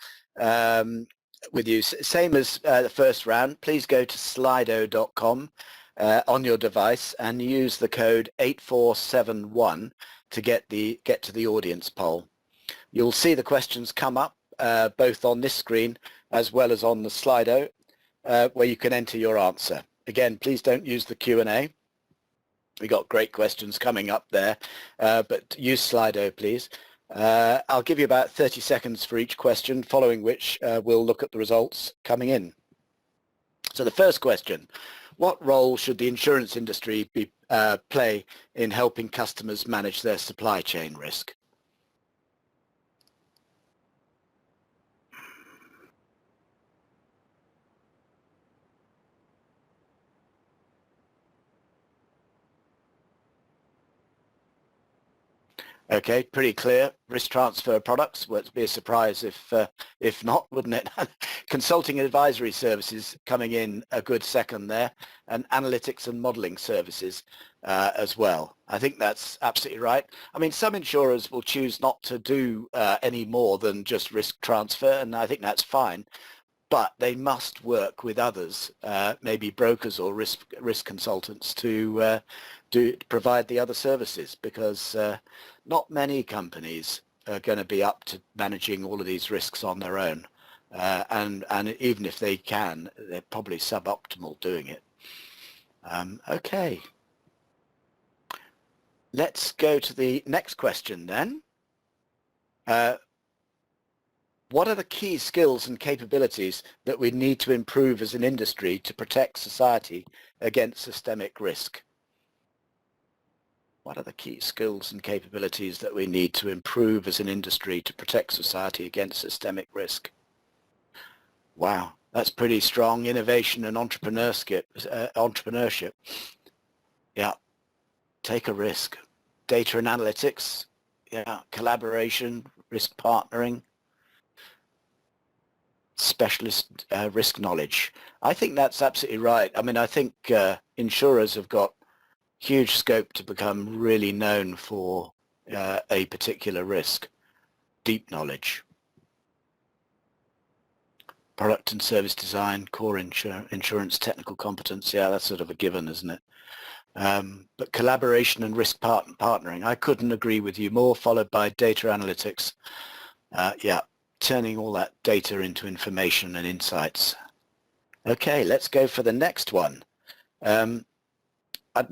with you. Same as the first round, please go to slido.com on your device and use the code 8471 to get to the audience poll. You'll see the questions come up both on this screen as well as on the Slido, where you can enter your answer. Again, please don't use the Q&A. We got great questions coming up there, but use Slido, please. I'll give you about 30 seconds for each question, following which we'll look at the results coming in. So the first question: what role should the insurance industry play in helping customers manage their supply chain risk? Okay, pretty clear. Risk transfer products. Well, it'd be a surprise if not, wouldn't it? Consulting and advisory services coming in a good second there, and analytics and modeling services as well. I think that's absolutely right. I mean, some insurers will choose not to do any more than just risk transfer, and I think that's fine. But they must work with others, maybe brokers or risk consultants, to provide the other services, because not many companies are going to be up to managing all of these risks on their own, and even if they can, they're probably suboptimal doing it. Okay, let's go to the next question then. What are the key skills and capabilities that we need to improve as an industry to protect society against systemic risk? What are the key skills and capabilities that we need to improve as an industry to protect society against systemic risk? Wow, that's pretty strong. Innovation and entrepreneurship. Yeah, take a risk. Data and analytics. Yeah, collaboration, risk partnering. Specialist risk knowledge. I think that's absolutely right. I mean, I think insurers have got huge scope to become really known for a particular risk. Deep knowledge. Product and service design, core insurance technical competence. Yeah, that's sort of a given, isn't it? But collaboration and risk partnering, I couldn't agree with you more, followed by data analytics. Yeah. Turning all that data into information and insights. Okay, let's go for the next one. I'd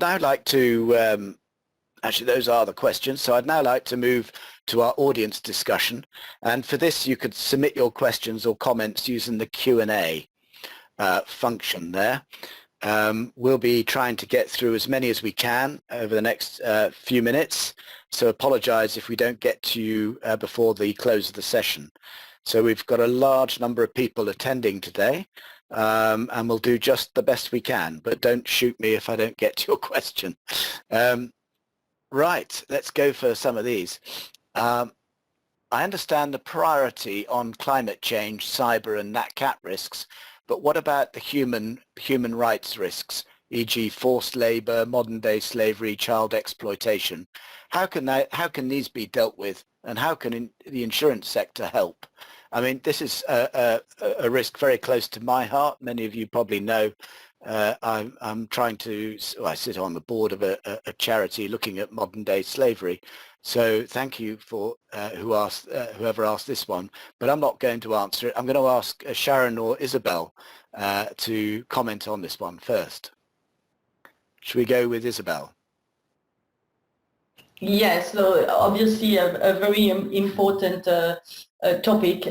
now like to, actually those are the questions, so I'd now like to move to our audience discussion. And for this, you could submit your questions or comments using the Q&A function there. We'll be trying to get through as many as we can over the next few minutes, so apologize if we don't get to you before the close of the session. So we've got a large number of people attending today, and we'll do just the best we can, but don't shoot me if I don't get to your question. Right, let's go for some of these. I understand the priority on climate change, cyber and NatCat risks, but what about the human rights risks, e.g. forced labor, modern-day slavery, child exploitation? How can these be dealt with, and how can the insurance sector help? I mean, this is a risk very close to my heart. Many of you probably know I'm trying to, I sit on the board of a charity looking at modern day slavery. So thank you for whoever asked this one, but I'm not going to answer it. I'm going to ask Sharon or Isabel to comment on this one first. Should we go with Isabel? Yes, so obviously a very important topic.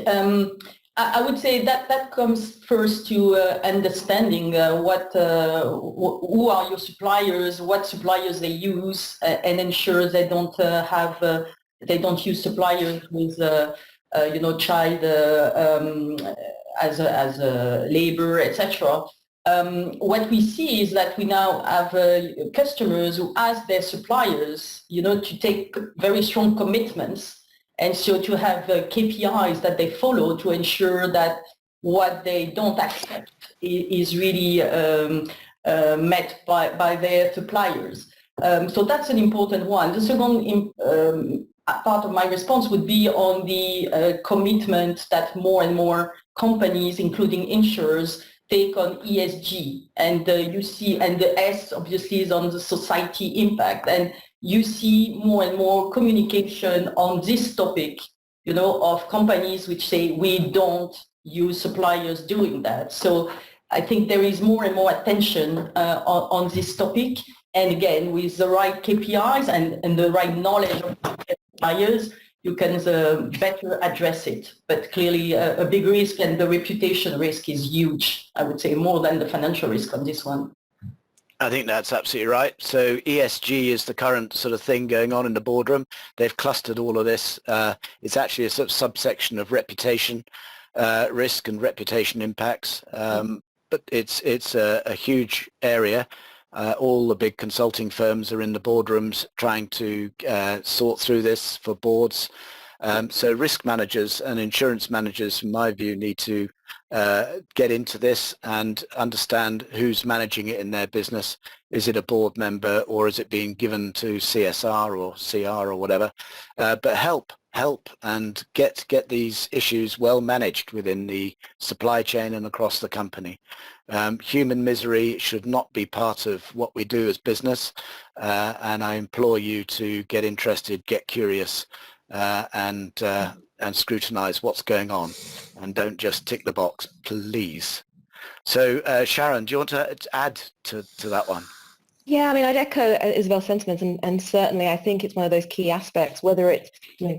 I would say that comes first to understanding who are your suppliers, what suppliers they use, and ensure they don't they don't use suppliers with child as a labor, etc. What we see is that we now have customers who ask their suppliers, to take very strong commitments, and so to have KPIs that they follow to ensure that what they don't accept is really met by their suppliers. So that's an important one. The second part of my response would be on the commitment that more and more companies, including insurers, take on ESG, and you see, and the S obviously is on the society impact, and you see more and more communication on this topic, of companies which say we don't use suppliers doing that. So I think there is more and more attention on this topic, and again, with the right KPIs and the right knowledge of suppliers, you can better address it. But clearly a big risk, and the reputation risk is huge, I would say, more than the financial risk on this one. I think that's absolutely right. So ESG is the current sort of thing going on in the boardroom. They've clustered all of this. It's actually a sort of subsection of reputation risk and reputation impacts. But it's a huge area. All the big consulting firms are in the boardrooms trying to sort through this for boards. So risk managers and insurance managers, from my view, need to get into this and understand who's managing it in their business. Is it a board member, or is it being given to CSR or CR or whatever? But help and get these issues well managed within the supply chain and across the company. Human misery should not be part of what we do as business, and I implore you to get interested, get curious, and scrutinize what's going on, and don't just tick the box, please. So Sharon, do you want to add to that one? Yeah, I mean, I'd echo Isabel's sentiments, and certainly I think it's one of those key aspects. Whether it's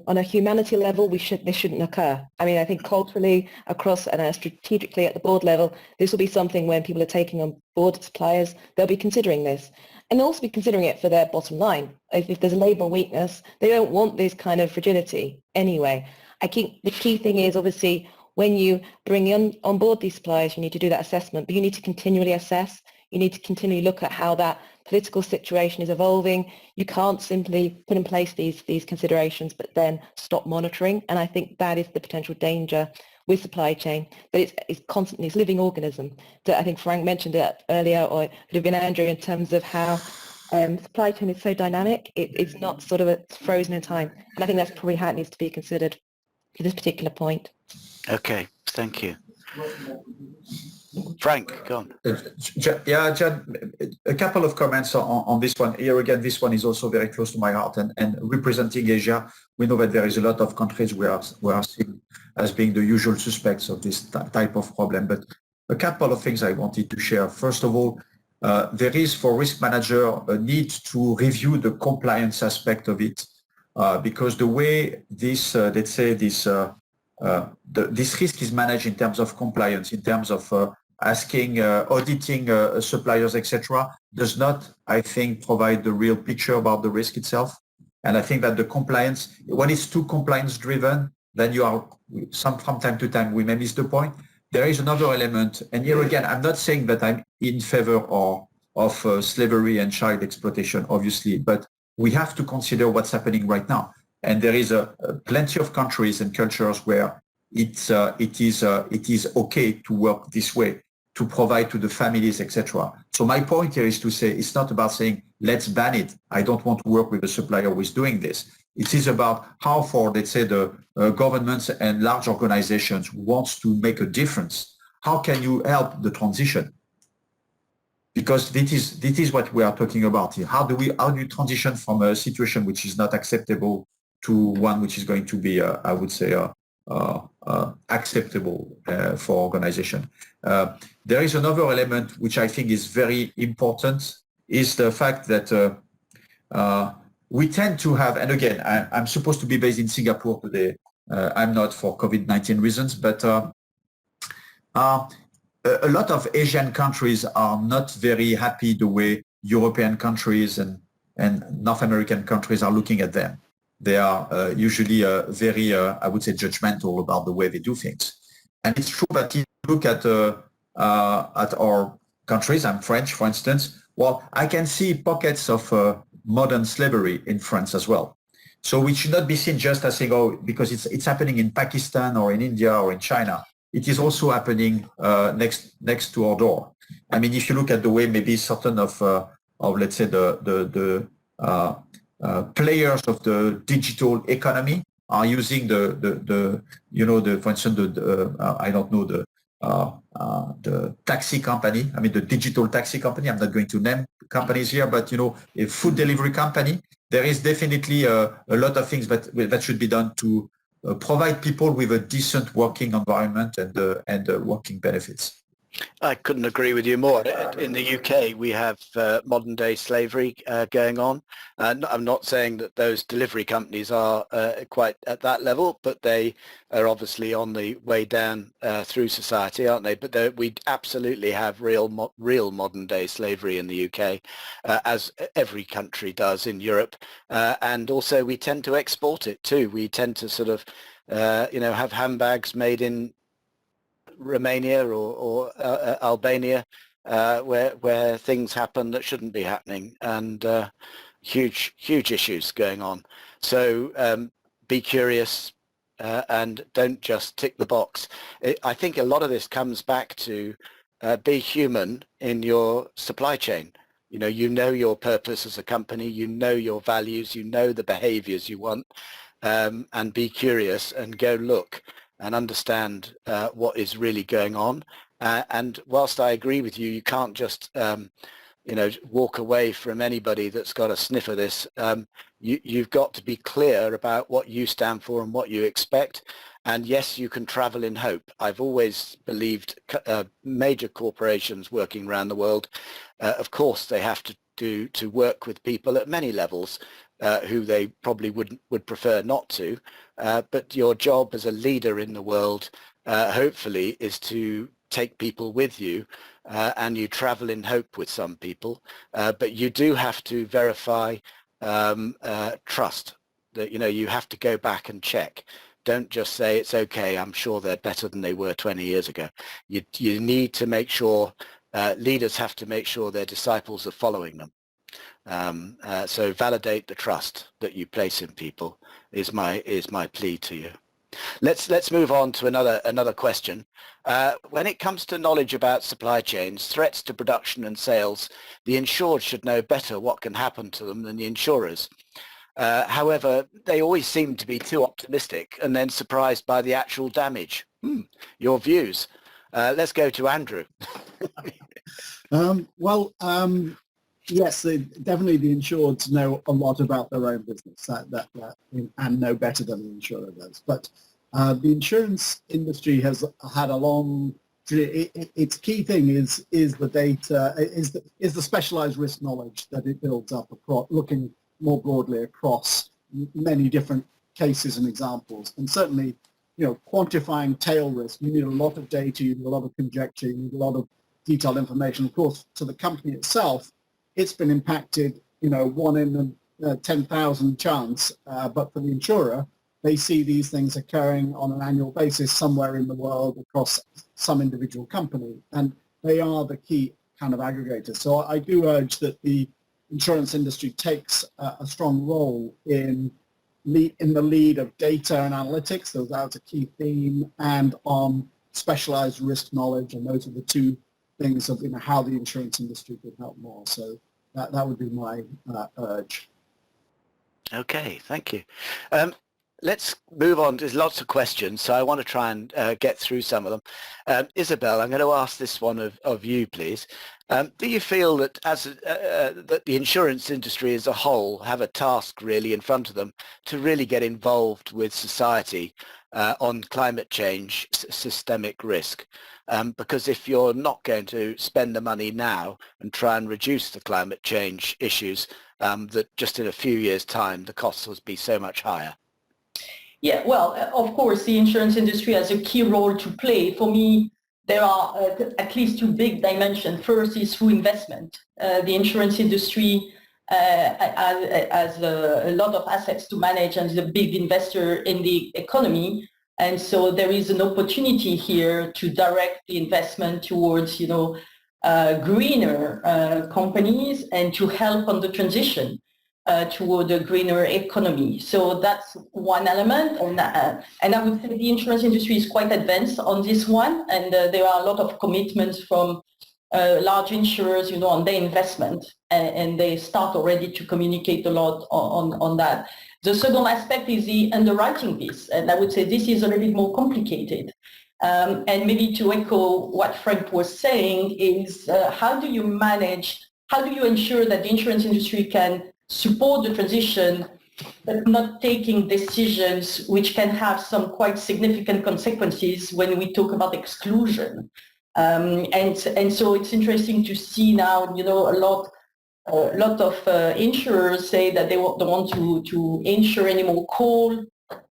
on a humanity level, this shouldn't occur. I mean, I think culturally, across and strategically at the board level, this will be something when people are taking on board suppliers, they'll be considering this, and they'll also be considering it for their bottom line. If there's a labour weakness, they don't want this kind of fragility anyway. I think the key thing is obviously when you bring on board these suppliers, you need to do that assessment, but you need to continually assess. You need to continually look at how that political situation is evolving. You can't simply put in place these considerations but then stop monitoring. And I think that is the potential danger with supply chain, that it's constantly, it's a living organism. That I think Frank mentioned it earlier, or it could have been Andrew, in terms of how supply chain is so dynamic. It's not sort of frozen in time. And I think that's probably how it needs to be considered to this particular point. Okay, thank you. Frank, go on. Yeah, John, a couple of comments on this one. Here again, this one is also very close to my heart, and representing Asia, we know that there is a lot of countries we are seen as being the usual suspects of this type of problem. But a couple of things I wanted to share. First of all, there is for risk manager a need to review the compliance aspect of it, because the way this, let's say this risk is managed in terms of compliance, in terms of asking, auditing suppliers, etc., does not, I think, provide the real picture about the risk itself. And I think that the compliance, when it's too compliance driven, then you are from time to time we may miss the point. There is another element, and here again, I'm not saying that I'm in favor of slavery and child exploitation, obviously, but we have to consider what's happening right now. And there is plenty of countries and cultures where it is okay to work this way, to provide to the families, etc. So my point here is to say it's not about saying let's ban it. I don't want to work with a supplier who is doing this. It is about how for, let's say, the governments and large organizations who wants to make a difference, how can you help the transition? Because this is what we are talking about here. How do you transition from a situation which is not acceptable to one which is going to be, I would say, acceptable for organization? There is another element which I think is very important, is the fact that we tend to have, and again, I'm supposed to be based in Singapore today. I'm not for COVID-19 reasons, but a lot of Asian countries are not very happy the way European countries and North American countries are looking at them. They are usually very, I would say, judgmental about the way they do things. And it's true that if you look at our countries, I'm French, for instance, well, I can see pockets of modern slavery in France as well. So we should not be seen just as saying, oh, because it's happening in Pakistan or in India or in China. It is also happening next to our door. I mean, if you look at the way maybe certain of let's say the players of the digital economy are using the for instance I don't know, the taxi company. I mean, the digital taxi company. I'm not going to name companies here, but a food delivery company. There is definitely a lot of things that should be done to provide people with a decent working environment and working benefits. I couldn't agree with you more. In the UK, we have modern day slavery going on. I'm not saying that those delivery companies are quite at that level, but they are obviously on the way down through society, aren't they? But we absolutely have real modern day slavery in the UK, as every country does in Europe. And also we tend to export it too. We tend to sort of, have handbags made in Romania or Albania, where things happen that shouldn't be happening, and huge issues going on. So be curious and don't just tick the box. I think a lot of this comes back to be human in your supply chain. You know your purpose as a company, you know your values, you know the behaviors you want, and be curious and go look and understand what is really going on. And whilst I agree with you, you can't just walk away from anybody that's got a sniff of this. You've got to be clear about what you stand for and what you expect. And yes, you can travel in hope. I've always believed major corporations working around the world, of course, they have to work with people at many levels who they probably would prefer not to. But your job as a leader in the world, hopefully, is to take people with you, and you travel in hope with some people. But you do have to verify trust. That you have to go back and check. Don't just say it's okay, I'm sure they're better than they were 20 years ago. You need to make sure, leaders have to make sure their disciples are following them. So validate the trust that you place in people is my plea to you. Let's move on to another question. When it comes to knowledge about supply chains, threats to production and sales, the insured should know better what can happen to them than the insurers. However, they always seem to be too optimistic and then surprised by the actual damage. Your views. Let's go to Andrew. Yes, definitely the insured know a lot about their own business and know better than the insurer does. But the insurance industry has had a long. Its key thing is the data, is the specialized risk knowledge that it builds up across, looking more broadly across many different cases and examples. And certainly, quantifying tail risk, you need a lot of data, you need a lot of conjecture, you need a lot of detailed information. Of course, to the company itself, it's been impacted, 1 in 10,000 chance, but for the insurer, they see these things occurring on an annual basis somewhere in the world across some individual company, and they are the key kind of aggregators. So I do urge that the insurance industry takes a strong role in the lead of data and analytics. So that's a key theme, and on specialized risk knowledge, and those are the two things of how the insurance industry could help more. So that would be my urge. Okay, thank you. Let's move on. There's lots of questions, so I want to try and get through some of them. Isabel, I'm going to ask this one of you, please. Do you feel that that the insurance industry as a whole have a task really in front of them to really get involved with society on climate change, systemic risk? Because if you're not going to spend the money now and try and reduce the climate change issues, that just in a few years' time, the costs will be so much higher. Yeah, well, of course, the insurance industry has a key role to play. For me, there are at least two big dimensions. First is through investment. The insurance industry has a lot of assets to manage and is a big investor in the economy. And so there is an opportunity here to direct the investment towards, greener companies and to help on the transition toward a greener economy. So that's one element. And I would say the insurance industry is quite advanced on this one. And there are a lot of commitments from large insurers, on their investment. And they start already to communicate a lot on that. The second aspect is the underwriting piece. And I would say this is a little bit more complicated. And maybe to echo what Frank was saying is how do you ensure that the insurance industry can support the transition, but not taking decisions which can have some quite significant consequences when we talk about exclusion. And so it's interesting to see now, a lot of insurers say that they don't want to insure any more coal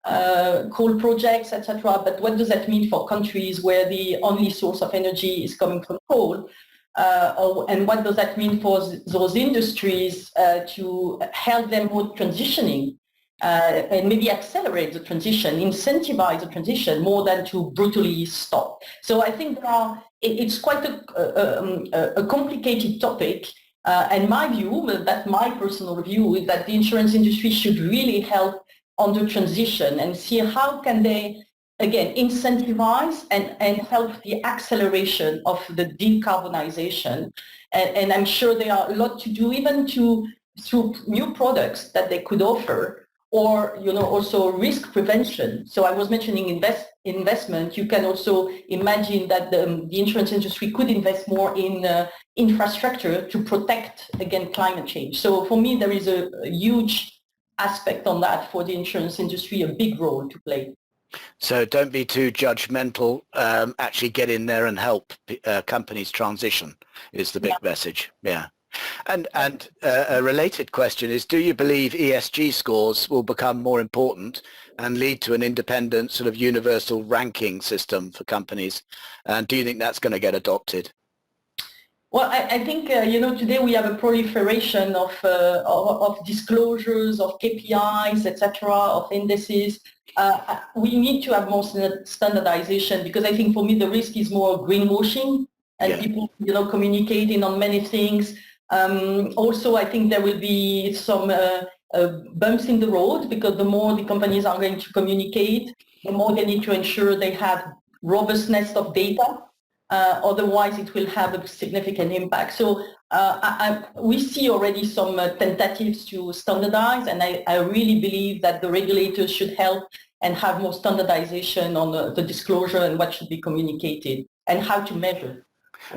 projects, etc. But what does that mean for countries where the only source of energy is coming from coal? And what does that mean for those industries to help them with transitioning and maybe accelerate the transition, incentivize the transition more than to brutally stop? So I think it's quite a complicated topic. And my view, that's my personal view, is that the insurance industry should really help on the transition and see how can they again, incentivize and help the acceleration of the decarbonization. And I'm sure there are a lot to do even through new products that they could offer or, also risk prevention. So I was mentioning investment. You can also imagine that the insurance industry could invest more in infrastructure to protect, again, climate change. So for me, there is a huge aspect on that for the insurance industry, a big role to play. So don't be too judgmental. Actually get in there and help companies transition is the big message. Yeah. And a related question is, do you believe ESG scores will become more important and lead to an independent sort of universal ranking system for companies? And do you think that's going to get adopted? Well, I think, today we have a proliferation of disclosures, of KPIs, etc., of indices. We need to have more standardization because I think for me the risk is more greenwashing and people, communicating on many things. Also, I think there will be some bumps in the road because the more the companies are going to communicate, the more they need to ensure they have robustness of data. Otherwise, it will have a significant impact. So we see already some tentatives to standardize, and I really believe that the regulators should help and have more standardization on the disclosure and what should be communicated and how to measure.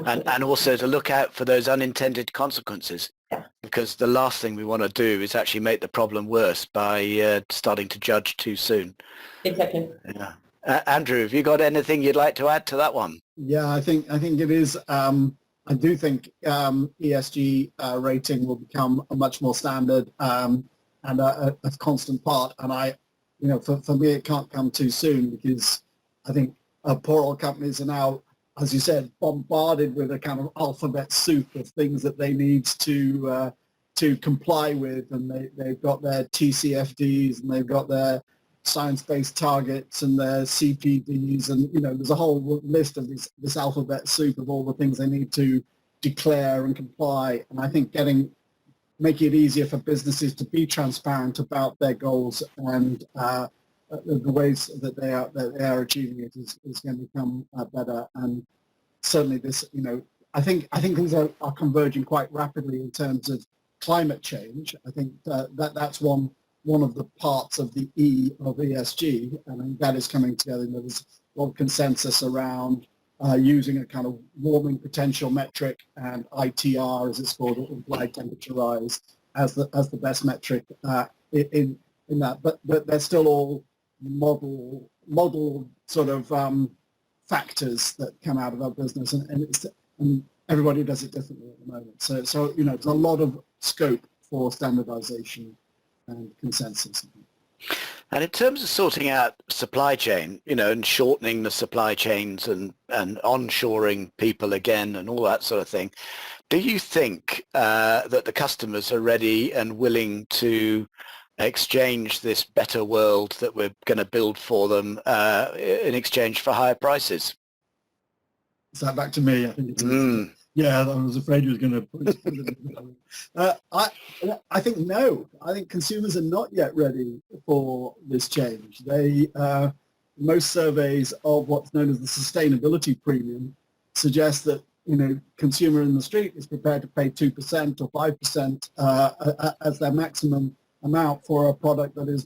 And also to look out for those unintended consequences, because the last thing we want to do is actually make the problem worse by starting to judge too soon. Exactly. Yeah. Andrew, have you got anything you'd like to add to that one? Yeah, I think it is. I do think ESG rating will become a much more standard and a constant part. And for me, it can't come too soon because I think poor old companies are now, as you said, bombarded with a kind of alphabet soup of things that they need to comply with, and they've got their TCFDs and they've got their science-based targets and their CPDs, and there's a whole list of this alphabet soup of all the things they need to declare and comply. And I think making it easier for businesses to be transparent about their goals and the ways that they are achieving it is going to become better. And certainly this, I think things are converging quite rapidly in terms of climate change. I think that's one one of the parts of the E of ESG, and I think that is coming together. There's a lot of consensus around using a kind of warming potential metric and ITR, as it's called, implied temperature rise, as the best metric in that. But they're still all model sort of factors that come out of our business, and everybody does it differently at the moment. So you know, there's a lot of scope for standardization and consensus. And in terms of sorting out supply chain, you know, and shortening the supply chains and onshoring people again and all that sort of thing, do you think that the customers are ready and willing to exchange this better world that we're going to build for them in exchange for higher prices? Is that back to me? I think it is. Yeah, I was afraid you was going to put it. I think no. I think consumers are not yet ready for this change. Most surveys of what's known as the sustainability premium suggest that, you know, consumer in the street is prepared to pay 2% or 5% as their maximum amount for a product that is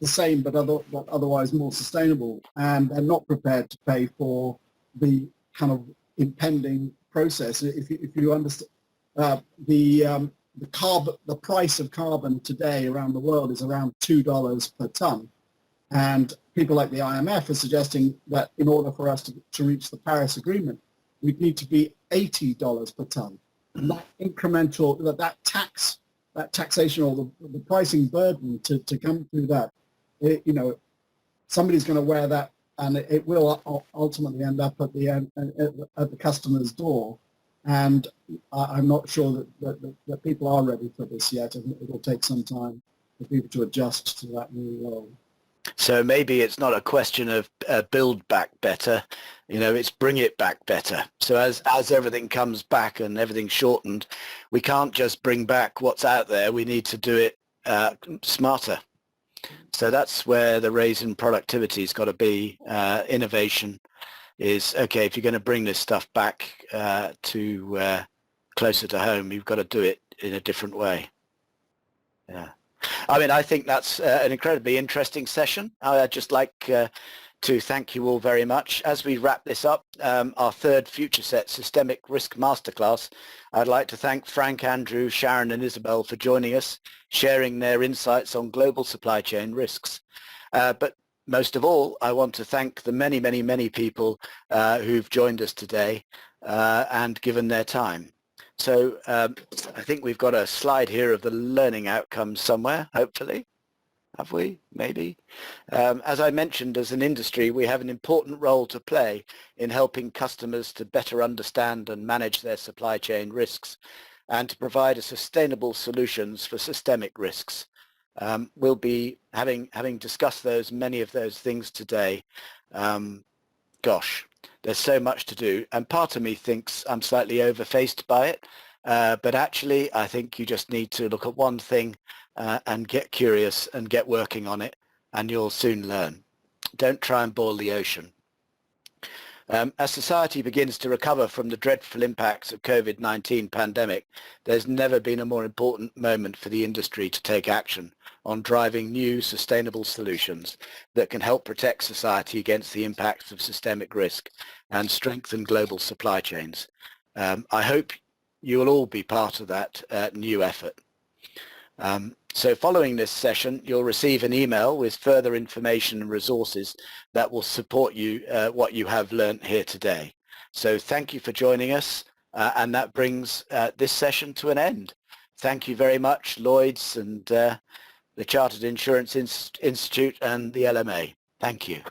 the same but otherwise more sustainable, and they're not prepared to pay for the kind of impending process. If you understand, the price of carbon today around the world is around $2 per ton, and people like the IMF are suggesting that in order for us to reach the Paris Agreement, we'd need to be $80 per ton. And that incremental, that taxation or the pricing burden to come through that, you know, somebody's going to wear that, and it will ultimately end up at the customer's door. And I'm not sure that people are ready for this yet, and it will take some time for people to adjust to that new world. So maybe it's not a question of build back better, you know, it's bring it back better. So as everything comes back and everything's shortened, we can't just bring back what's out there. We need to do it smarter. So that's where the raise in productivity has got to be. Innovation is, okay, if you're going to bring this stuff back to closer to home, you've got to do it in a different way. Yeah. I mean, I think that's an incredibly interesting session. I'd just like to thank you all very much. As we wrap this up, our third Futureset Systemic Risk Masterclass, I'd like to thank Frank, Andrew, Sharon and Isabel for joining us, sharing their insights on global supply chain risks. But most of all, I want to thank the many, many, many people who've joined us today and given their time. So I think we've got a slide here of the learning outcomes somewhere, hopefully. Have we? Maybe. As I mentioned, as an industry, we have an important role to play in helping customers to better understand and manage their supply chain risks and to provide sustainable solutions for systemic risks. We'll be having discussed many of those things today. Gosh, there's so much to do, and part of me thinks I'm slightly overfaced by it, but actually I think you just need to look at one thing and get curious and get working on it, and you'll soon learn. Don't try and boil the ocean. As society begins to recover from the dreadful impacts of COVID-19 pandemic, there's never been a more important moment for the industry to take action on driving new sustainable solutions that can help protect society against the impacts of systemic risk and strengthen global supply chains. I hope you will all be part of that new effort. So following this session, you'll receive an email with further information and resources that will support you what you have learnt here today. So thank you for joining us, and that brings this session to an end. Thank you very much, Lloyds and the Chartered Insurance Institute and the LMA. Thank you.